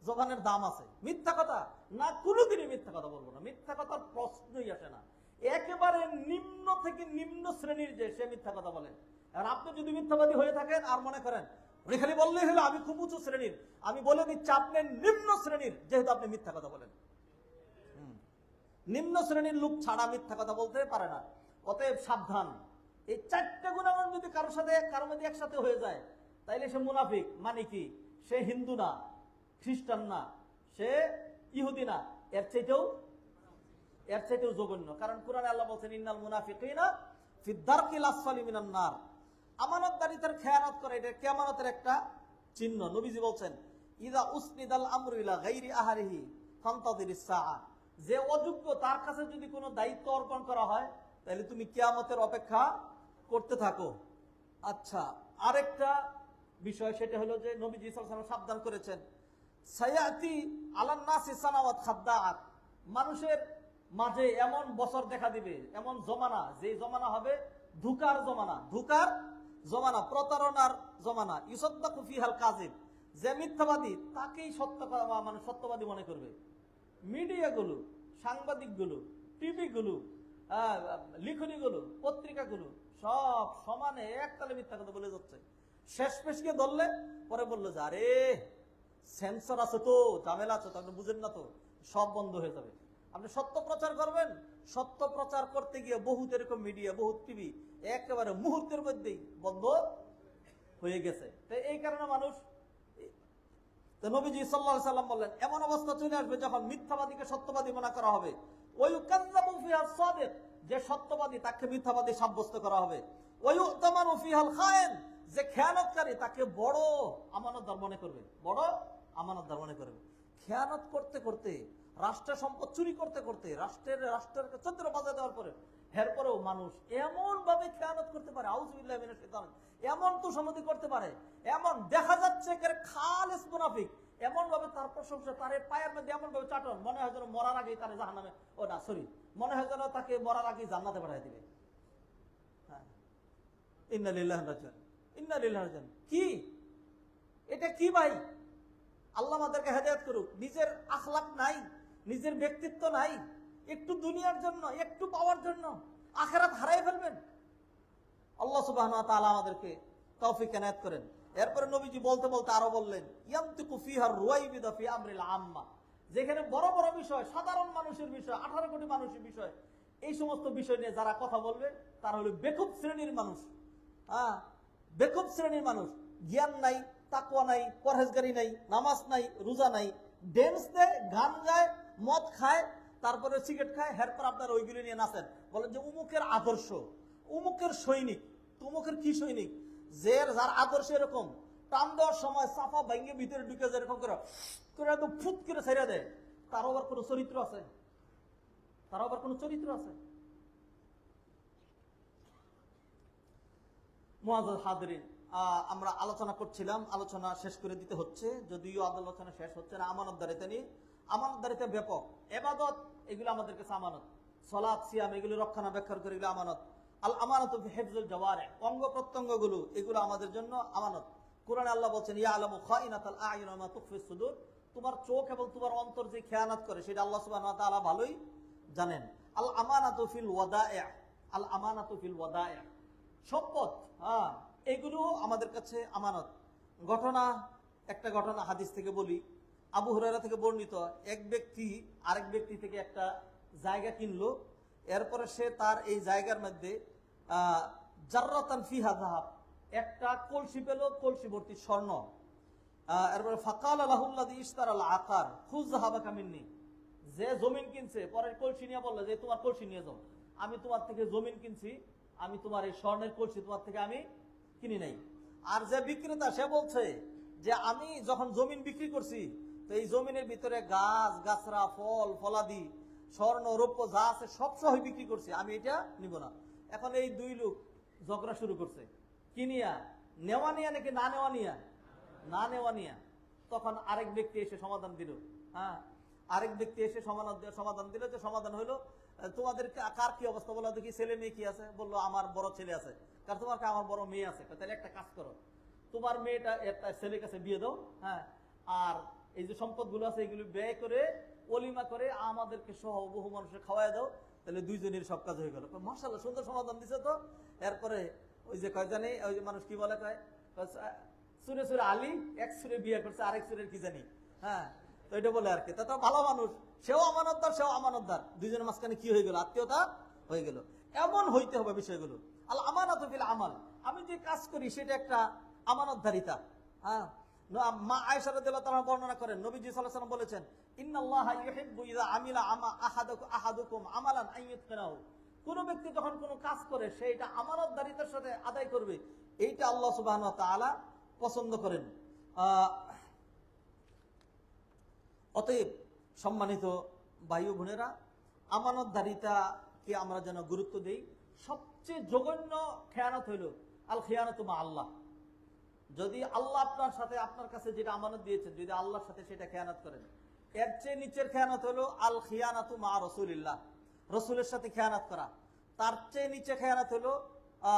জবানের দাম আছে। মিথ্যা কথা না, কোনোদিনই মিথ্যা কথা বলবো না, মিথ্যা কথার প্রশ্নই আসে না। একেবারে নিম্ন থেকে নিম্ন শ্রেণীর যে, সে মিথ্যা কথা বলে। আর আপনি যদি মিথ্যাবাদী হয়ে থাকেন আর মনে করেন উনি খালি বললেই হলো আমি খুব উঁচু শ্রেণীর, আমি বলে দিচ্ছি আপনি নিম্ন শ্রেণীর, যেহেতু আপনি মিথ্যা কথা বলেন। নিম্ন শ্রেণীর লোক ছাড়া মিথ্যা কথা বলতে পারে না। অতএব সাবধান। এই 4টা গুণাগুণ যদি কারোর সাথে, কারোর মধ্যে একসাথে হয়ে যায়, তাইলে সে মুনাফিক। মানে কি? সে হিন্দু না, খ্রিস্টান না, সে ইহুদি না, এর চাইতেও জঘন্য। কারণ কোরআনে আল্লাহ বলছেন ইন্নাল মুনাফিকিনা ফি দারকিল আসফালি মিনান নার। আমানতদারিতার খেয়ানত করে, এটা কিয়ামতের একটা চিহ্ন। নবীজি বলছেন ইযা উসনিদাল আমরু ইলা গায়রি আহলিহি ফান্তাযিরিস সাআ, যে অযোগ্য তার কাছে যদি কোনো দায়িত্ব অর্পণ করা হয়, তাহলে তুমি কিয়ামতের অপেক্ষা করতে থাকো। আচ্ছা, আরেকটা বিষয়, সেটা হলো যে নবীজি সাল্লাল্লাহু আলাইহি ওয়াসাল্লাম সাবধান করেছেন, সায়াতি আলান নাসি সানাওয়াত খাদ্দাআত, মানুষের মাঝে এমন বছর দেখা দিবে, এমন জমানা, যে জমানা হবে ধোঁকার জমানা, ধোঁকার জমানা, প্রতারণার জমানা, ইউসাদ্দাকু ফিহাল কাযিব, যে মিথ্যাবাদী তাকেই মানে সত্যবাদী মনে করবে। মিডিয়াগুলো, সাংবাদিকগুলো, টিভিগুলো, লিখনীগুলো, পত্রিকাগুলো সব সমানে একতালে মিথ্যা কথা বলে যাচ্ছে। শেষ পেশকে ধরলে পরে বললো যে আরে সেন্সর আছে তো, ঝামেলা আছে তো, আপনি বুঝেন না তো, সব বন্ধ হয়ে যাবে। আপনি সত্য প্রচার করবেন, সত্য প্রচার করতে গিয়ে বহুত এরকম মিডিয়া, বহুত টিভি একেবারে মুহূর্তের মধ্যেই বন্ধ হয়ে গেছে। তো এই কারণে মানুষ, নবীজি সাল্লাল্লাহু আলাইহি সাল্লাম বললেন এমন অবস্থা চলে আসবে যখন মিথ্যাবাদীকে সত্যবাদী মনে করা হবে, ওয়ায়ুকাযযাবু ফিহা সাদিক, যে সত্যবাদী তাকে মিথ্যাবাদী সাব্যস্ত করা হবে, ওয়ায়ুতামানু ফিহাল খায়েন, যে খেয়ানতকারী তাকে বড় আমানতদার মনে করবে, বড় আমানতদার মনে করবে। খেয়ানত করতে করতে, রাষ্ট্রের সম্পদ চুরি করতে করতে, রাষ্ট্রের চন্দ্র বাজায় দেওয়ার পরে এরপরেও মানুষ এমন ভাবে খেয়ানত করতে পারে, আউযুবিল্লাহি মিনাশ শাইতানির, এমন তুষামতি করতে পারে, এমন দেখা যাচ্ছে খালেস মুনাফিক, এমন ভাবে তার প্রশংসা, তার পায়ের মধ্যে এমন ভাবে চাটন, মনে হয় যেন মরার আগেই তার জাহান্নামে, ও না সরি, মনে হয় যেন তাকে মরার আগেই জান্নাতে পাঠিয়ে দিবে। হ্যাঁ, ইন্না লিল্লাহি ওয়া ইন্না ইলাইহি রাজিউন। কি এটা কি ভাই? আল্লাহ আমাদেরকে হেদায়েত করুক। নিজের আখলাক নাই, নিজের ব্যক্তিত্ব নাই, একটু দুনিয়ার জন্য, একটু পাওয়ার জন্য আখিরাত হারাই ফেলবেন। আল্লাহ সুবহানাহু ওয়া তাআলা আমাদেরকে তৌফিক এনায়েত করেন। এরপরে নবীজি বলতে বলতে আরো বললেন, ইয়ামতিকু ফিহার রুয়াইবিদা ফি আমরিল আম্মা, যেখানে বড় বড় বিষয়, সাধারণ মানুষের বিষয়, 18 কোটি মানুষের বিষয়, এই সমস্ত বিষয় নিয়ে যারা কথা বলবে তারা হলো বেকুব শ্রেণীর মানুষ। হ্যাঁ, বেকুব শ্রেণীর মানুষ, জ্ঞান নাই, তাকওয়া নাই, পরহেজগারি নাই, নামাজ নাই, রোজা নাই, ড্যান্স দেয়, গান গায়, মদ খায়, তারপরে সিগারেট খায়, এরপর আপনার ওইগুলি নিয়ে নাচেন, বলেন যে উমুকের আদর্শ, উমুকের সৈনিক। উমুকের কি সৈনিক? যার আদর্শ এরকম, টান দেওয়ার সময় সাফা ভাঙ্গে ভিতরে ঢুকে যায়, এরকম করে একদম ফুট করে ছেড়ে দেয়, তার আবার কোনো চরিত্র আছে? তার আবার কোনো চরিত্র আছে? মুআজ্জাজ হাজিরিন, আমরা আলোচনা করছিলাম, আলোচনা শেষ করে দিতে হচ্ছে, যদিও আলোচনা শেষ হচ্ছে না আমানতদারিতা নিয়ে। আমানতদারিতা ব্যাপক, ইবাদত এগুলো আমাদের কাছে আমানত, সালাত সিয়াম এগুলো রক্ষণাবেক্ষণ করে এগুলো আমানত। আল আমানাতু ফি হিফযিল জাওয়ারিহ, অঙ্গ প্রত্যঙ্গগুলো এগুলো আমাদের জন্য আমানত। কোরআনে আল্লাহ বলেন, ইয়ালামু খাইনাতাল আ'য়ুন ওয়া মা তুখফিস সুদূর, তোমার চোখ এবং তোমার অন্তর যে খেয়ানত করে সেটা আল্লাহ সুবহানাহু ওয়া তাআলা ভালোই জানেন। আল আমানাতু ফিল ওয়াদা'i', আল আমানাতু ফিল ওয়াদা'i', সম্পদ, হ্যাঁ, এগুলো আমাদের কাছে আমানত। একটা ঘটনা হাদিস থেকে বলি, আবু হুরায়রা থেকে বর্ণিত, এক ব্যক্তি আরেক ব্যক্তি থেকে একটা জায়গা কিনলো, এরপরে সে তার এই জায়গার মধ্যে জাররাতান ফিহা যাহাব, একটা কলসি পেল, কলসি ভর্তি স্বর্ণ। এরপরে ফাকালা লাহুল্লাযী ইশতারাল আকার খুয যাহাবাকা মিন্নি, যে জমিন কিনছে পরে কলসি নিয়ে বলল যে তোমার কলসি নিয়ে যাও, আমি তোমার থেকে জমিন কিনছি, আমি তোমার এই স্বর্ণের কলসি তোমার থেকে আমি কিনি নাই। আর যে বিক্রেতা সে বলছে যে আমি যখন জমিন বিক্রি করছি, তো এই জমিনের ভিতরে গাছ গাছরা, ফল ফলাদি, স্বর্ণ রৌপ্য যা আছে সব সহ বিক্রি করছি, আমি এটা নিব না। এখন এই দুই লোক ঝগড়া শুরু করছে, কি নিয়া? নেওয়া নিয়া নাকি না নেওয়া নিয়া? না নেওয়া নিয়া। তখন আরেক ব্যক্তি এসে সমাধান দিল। হ্যাঁ, আরেক ব্যক্তি এসে সমাধান দিল, যে সমাধান হলো, তোমাদের কার কি অবস্থা বলো দেখি, ছেলে মেয়ে কি আছে? বললো আমার বড় ছেলে আছে। কার? তোমার? আমার বড় মেয়ে আছে। তাহলে একটা কাজ করো, তোমার মেয়েটা ছেলের কাছে বিয়ে দাও, হ্যাঁ, আর এই যে সম্পদ গুলো আছে এগুলো ব্যয় করে অলিমা করে আমাদেরকে সহ বহু মানুষের খাওয়াই দাও, তাহলে দুইজনের সব কাজ হয়ে গেল। মাশাআল্লাহ, সুন্দর সমাধান দিছে তো। এরপরে ওই যে কয় জানি, ওই যে মানুষ কি বলে, কয় সুরে সুরে আলী এক সুরে বিয়ে করছে, আরেক সুরের কি জানি, হ্যাঁ, তো এটা বলে আর কি। তা তো ভালো মানুষ, সেও আমানতদার, সেও আমানতদার, দুইজনের মাঝখানে কি হয়ে গেল? আত্মীয়তা হয়ে গেল। এমন হইতে হবে বিষয়গুলো। আল আমানাতু ফিল আমাল, আমি যে কাজ করি সেটা একটা আমানতদারিতা। হ্যাঁ, মা আয়েশা রাদিয়াল্লাহু তাআলা বর্ণনা করেন, নবীজি সাল্লাল্লাহু আলাইহি ওয়াসাল্লাম বলেছেন, ইন্নাল্লাহা ইউহিব্বু ইযা আমিলা আহাদুকুম আমালান আইয়ুতকিনাহু, কোন ব্যক্তি যখন কোনো কাজ করে সেটা আমানতদারিতার সাথে আদায় করবে, এইটা আল্লাহ সুবহানাহু ওয়া তাআলা পছন্দ করেন। অতএব সম্মানিত ভাই ও বোনেরা, আমানতদারিতাকে আমরা যেন গুরুত্ব দেই। সবচেয়ে জঘন্য খেয়ানত হইল আল খিয়ানাতু মা আল্লাহ, যদি আল্লাহ আপনার কাছে যেটা আমানত দিয়েছেন, যদি আল্লাহর সাথে সেটা খেয়ানত করেন, এর চেয়ে নিচের খেয়ানত হলো আল খিয়ানাতু মা রাসূলিল্লাহ, রসুলের সাথে খেয়ানত করা। তার চেয়ে নিচে খেয়ানত হলো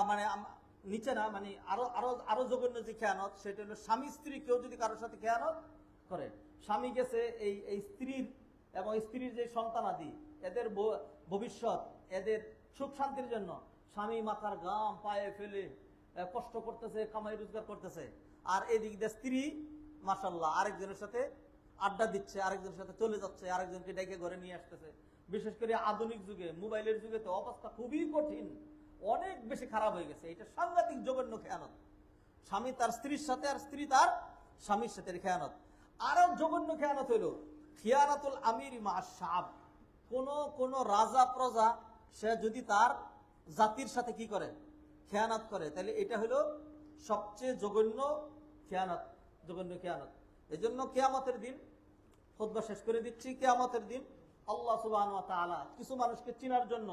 মানে নিচে না, মানে আরো আরো আরো জঘন্য যে খেয়ানত, সেটা হলো স্বামী স্ত্রী কেউ যদি কারোর সাথে খেয়ানত করে। স্বামী গেছে এই স্ত্রীর এবং স্ত্রীর যে সন্তানাদি, এদের ভবিষ্যৎ, এদের সুখ শান্তির জন্য স্বামী মাথার গাম পায়ে ফেলে কষ্ট করতেছে, কামাই রোজগার করতেছে, আর এদিক দিয়ে স্ত্রী মাশাআল্লাহ আরেকজনের সাথে আড্ডা দিচ্ছে, আরেকজনের সাথে চলে যাচ্ছে, আরেকজনকে ডেকে ঘরে নিয়ে আসতেছে। বিশেষ করে আধুনিক যুগে, মোবাইলের যুগে তো অবস্থা খুবই কঠিন, অনেক বেশি খারাপ হয়ে গেছে। এটা সাংঘাতিক জঘন্য খেয়ানত, স্বামী তার স্ত্রীর সাথে আর স্ত্রী তার স্বামীর সাথে খেয়ানত। আরো জঘন্য খেয়ানত হইল খিয়ানাতুল আমির মা শাব। কোন রাজা প্রজা সে যদি তার জাতির সাথে কি করে, খেয়ানত করে, তাহলে এটা হলো সবচেয়ে জঘন্য খেয়ানত, জঘন্য খেয়ানত। এই জন্য কিয়ামতের দিন, খুতবা শেষ করে দিচ্ছি, কিয়ামতের দিন আল্লাহ সুবহানাহু ওয়া তাআলা কিছু মানুষকে চিনার জন্য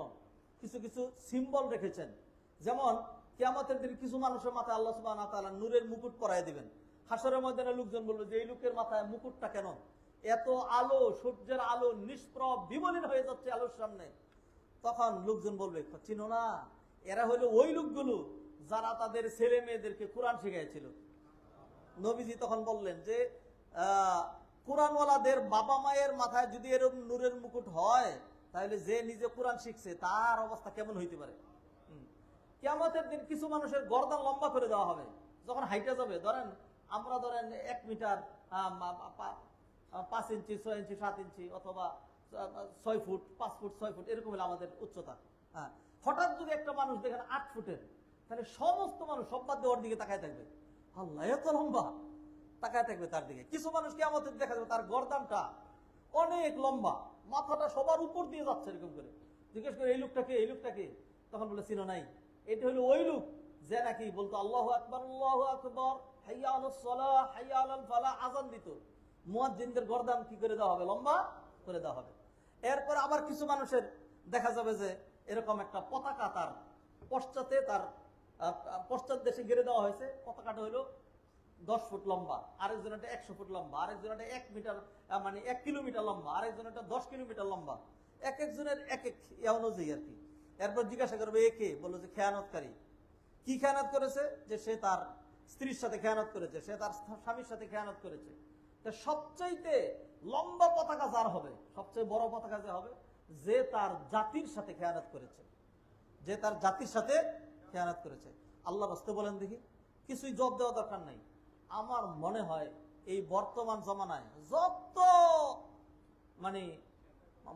কিছু কিছু সিম্বল রেখেছেন। যেমন কিয়ামতের দিন কিছু মানুষের মাথায় আল্লাহ সুবহানাহু ওয়া তাআলা নূরের মুকুট পরায় দিবেন। হাসরের ময়দানে লোকজন বলল যে এই লোকের মাথায় মুকুটটা কেন? এত আলো, সূর্যের আলো নিষ্প্রভ বিমলিন হয়ে যাচ্ছে আলোর সামনে। তখন লোকজন বলবে চিনো না, এরা হলো ওই লোকগুলো যারা তাদের ছেলে মেয়েদেরকে কোরআন শিখিয়েছিল। নবীজি তখন বললেন যে কোরআনওয়ালাদের বাবা মায়ের মাথায় যদি এরকম নূরের মুকুট হয়, তাহলে যে নিজে কোরআন শিখছে তার অবস্থা কেমন হইতে পারে। কিয়ামতের দিন কিছু মানুষের গর্দান লম্বা করে দেওয়া হবে যখন হাইটে যাবে। আমরা ধরেন 1 মিটার 5 ইঞ্চি 6 ইঞ্চি 7 ইঞ্চি অথবা 6 ফুট 5 ফুট 6 ফুট এরকম হলো আমাদের উচ্চতা। হঠাৎ যদি একটা মানুষ দেখেন 8 ফুটের, তাহলে সমস্ত মানুষ সব বাদ দিয়ে ওর দিকে তাকায় থাকবে, আল্লাহ এত লম্বা, তাকায় থাকবে তার দিকে। কিছু মানুষ কিয়ামতের দেখা যাবে তার গর্দানটা অনেক লম্বা, মাথাটা সবার উপর দিয়ে যাচ্ছে এরকম করে। জিজ্ঞেস করে এই লোকটাকে, এই লোকটাকে, তখন বলে চিনো নাই, এটা হলো ওই লোক যে নাকি বলতো আল্লাহু আকবার আল্লাহু আকবার হাইয়া আলাস সালাহ হাইয়া আলাল ফালাহ, আযান দিত। মুয়াজ্জিনদের গর্দান কি করে দেওয়া হবে? লম্বা করে দেওয়া হবে। এরপর আবার কিছু মানুষের দেখা যাবে যে এরকম একটা পতাকা তার পশ্চাতে, তার পশ্চাৎ দেশে গেড়ে দেওয়া হয়েছে। পতাকাটা হলো 10 ফুট লম্বা, আরেকজন একটা 100 ফুট লম্বা, আরেকজন একটা 1 মিটার মানে 1 কিলোমিটার লম্বা, আরেকজন একটা 10 কিলোমিটার লম্বা। এক একজনের এক এক অনুযায়ী আর কি। এরপর জিজ্ঞাসা করবে একে, বললো যে খেয়ানতকারী। কি খেয়ানত করেছে? যে সে তার স্ত্রীর সাথে খেয়ানত করেছে, সে তার স্বামীর সাথে খেয়ানত করেছে। সবচাইতে লম্বা পতাকা যার হবে, সবচেয়ে বড় পতাকা যে হবে, যে তার জাতির সাথে খেয়ানত করেছে, যে তার জাতির সাথে খেয়ানত করেছে। আল্লাহ রাস্তে বলেন দেখি, কিছুই জবাব দেওয়া দরকার নাই। আমার মনে হয় এই বর্তমান জমানায় যত মানে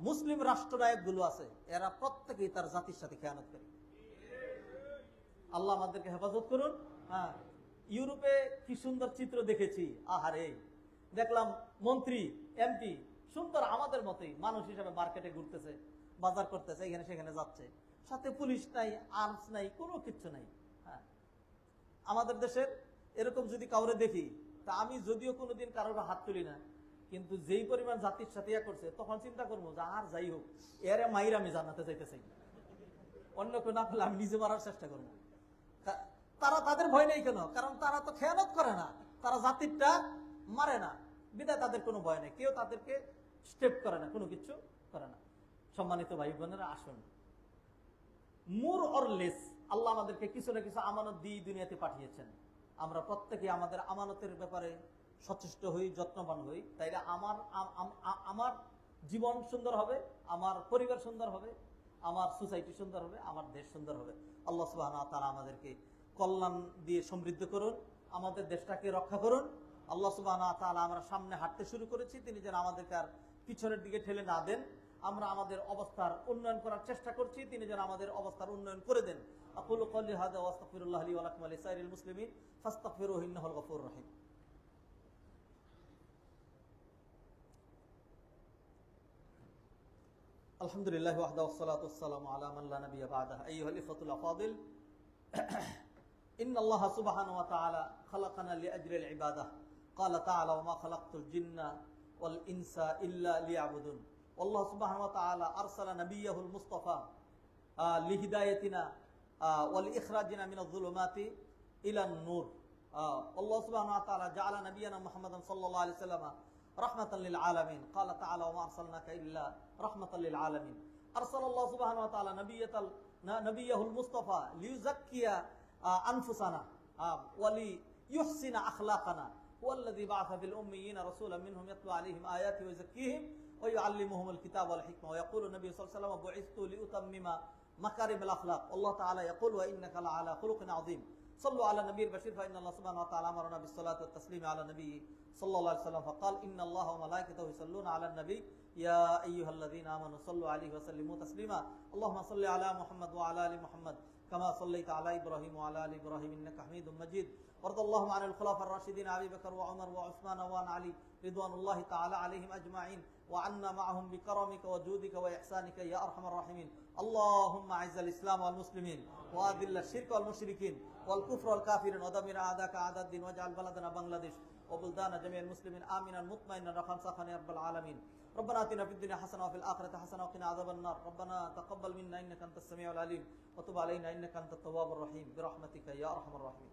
মুসলিম রাষ্ট্রনায়ক গুলো আছে, এরা প্রত্যেকেই তার জাতির সাথে খেয়ানত করে। আল্লাহ আমাদেরকে হেফাজত করুন। ইউরোপে কি সুন্দর চিত্র দেখেছি, আহারে, দেখলাম মন্ত্রী এমপি সুন্দর আমাদের মতোই মানুষ হিসাবে মার্কেটে ঘুরতেছে, বাজার করতেছে, এখানে সেখানে যাচ্ছে, সাথে পুলিশ নাই, আর্মস নাই, কোনো কিচ্ছু নাই। আমাদের দেশের এরকম যদি কাউরে দেখি, তা আমি যদিও কোনোদিন কারোর হাত তুলি না, কিন্তু যেই পরিমাণ জাতির সাথে করছে, তখন চিন্তা করবো যে আর যাই হোক, এর মাইর আমি জানাতে চাইতে চাই, অন্য কেউ না পেলে আমি নিজে মারার চেষ্টা করবো। তারা তাদের ভয় নেই কেন? কারণ তারা তো খেয়ানত করে না, তারা জাতিরটা মারে না, বিদায় তাদের কোনো ভয় নেই, কেউ তাদেরকে স্টেপ করে না, কোনো কিছু করে না। সম্মানিত ভাই বোনেরা, আসুন, মোর অর লেস আল্লাহ আমাদেরকে কিছু না কিছু আমানত দিয়ে দুনিয়াতে পাঠিয়েছেন। আমরা প্রত্যেকে আমাদের আমানতের ব্যাপারে সচেষ্ট হই, যত্নবান হই, তাইলে আমার জীবন সুন্দর হবে, আমার পরিবার সুন্দর হবে, আমার সোসাইটি সুন্দর হবে, আমার দেশ সুন্দর হবে। আল্লাহ সুবহানাহু ওয়া তাআলা আমাদেরকে কল্যাণ দিয়ে সমৃদ্ধ করুন, আমাদের দেশটাকে রক্ষা করুন। আল্লাহ সুবহানাহু ওয়া তাআলা আমরা সামনে হাঁটতে শুরু করেছি, তিনি যেন আমাদেরকে আর পিছনের দিকে ঠেলে না দেন। আমরা আমাদের অবস্থার উন্নয়ন করার চেষ্টা করছি, তিনি যেন আমাদের অবস্থার উন্নয়ন করে দেন। আকুলু কওলি হাযা ওয়া আস্তাগফিরুল্লাহ লি ওয়া লাকুম ওয়া লিসাইরিল মুসলিমিন ফাস্তাগফিরুহু ইন্নাহুল গফুরুর রহিম। আলহামদুলিল্লাহ ওয়াহদাহু ওয়াসসালাতু ওয়াসসালামু আলা মান লা নাবিয়্যা বা'দাহু। আইয়ুহাল ইখওয়াতুল আফাদিল, ইন্নাল্লাহ সুবহানাহু ওয়া তাআলা খালাকানা লিআজলিল ইবাদাহ। ক্বালা তাআলা ওয়া মা খালাকতুল জিন্না ওয়াল ইনসা ইল্লা লিয়াবুদুন। আল্লাহ সুবহানাহু ওয়া তাআলা আরসালা নাবিয়্যাহুল মুস্তাফা লিহিদায়াতিনা ওয়াল ইখরাজিনা মিনাজ যুলুমাতি ইলান নূর। আল্লাহ সুবহানাহু ওয়া তাআলা জাআলা নবিয়ানা মুহাম্মাদান সাল্লাল্লাহু আলাইহি ওয়াসাল্লাম রাহমাতাল লিল আলামিন ক্বালা তাআলা ওয়া মা আরসালনাকা ইল্লা রাহমাতাল লিল আলামিন আরসালাল্লাহু সুবহানাহু ওয়া তাআলা নবিয়াহুল মুস্তাফা লিইউযাক্কিয়া আনফুসানা ওয়া লিইউহসিনা আখলাকানা হুয়াল্লাযী বা'আসা ফিল উম্মিয়িনা রাসূলাম মিনহুম ইয়াতলু আলাইহিম আয়াতিহি ওয়া ইউযাক্কিহিম ওয়া ইউআল্লিমুহুমুল কিতাবা ওয়াল হিকমা ওয়া ইয়াকুলু নবী সাল্লাল্লাহু আলাইহি ওয়াসাল্লাম বু'ইসতু লিউতাম্মিমা মাকারিমাল আখলাক আল্লাহ তাআলা ইয়াকুল ওয়া ইন্নাকা লাআলা খুলুকিন আযীম صلوا على النبي البشير فإن الله سبحانه وتعالى أمرنا بالصلاة والتسليم على النبي صلى الله عليه وسلم فقال إن الله وملائكته يصلون على النبي يا أيها الذين آمنوا صلوا عليه وسلموا تسليما اللهم صل على محمد وعلى آل محمد كما صليت على إبراهيم وعلى آل إبراهيم إنك حميد مجيد وارض اللهم عن الخلفاء الراشدين أبي بكر وعمر وعثمان وعن علي رضوان الله تعالى عليهم أجمعين وعنا معهم بكرمك وجودك وإحسانك يا أرحم الراحمين اللهم أعز الإسلام والمسلمين وأذل الشرك والمشركين والكفر والكافرين ودمر أعداءك أعداء الدين واجعل بلدنا بنغلاديش وبلدان جميع المسلمين آمنا مطمئنا رخاء سخاء يا رب العالمين ربنا آتنا في الدنيا حسنة وفي الآخرة حسنة وقنا عذاب النار ربنا تقبل منا إنك أنت السميع العليم وتب علينا إنك أنت التواب الرحيم برحمتك يا أرحم الراحمين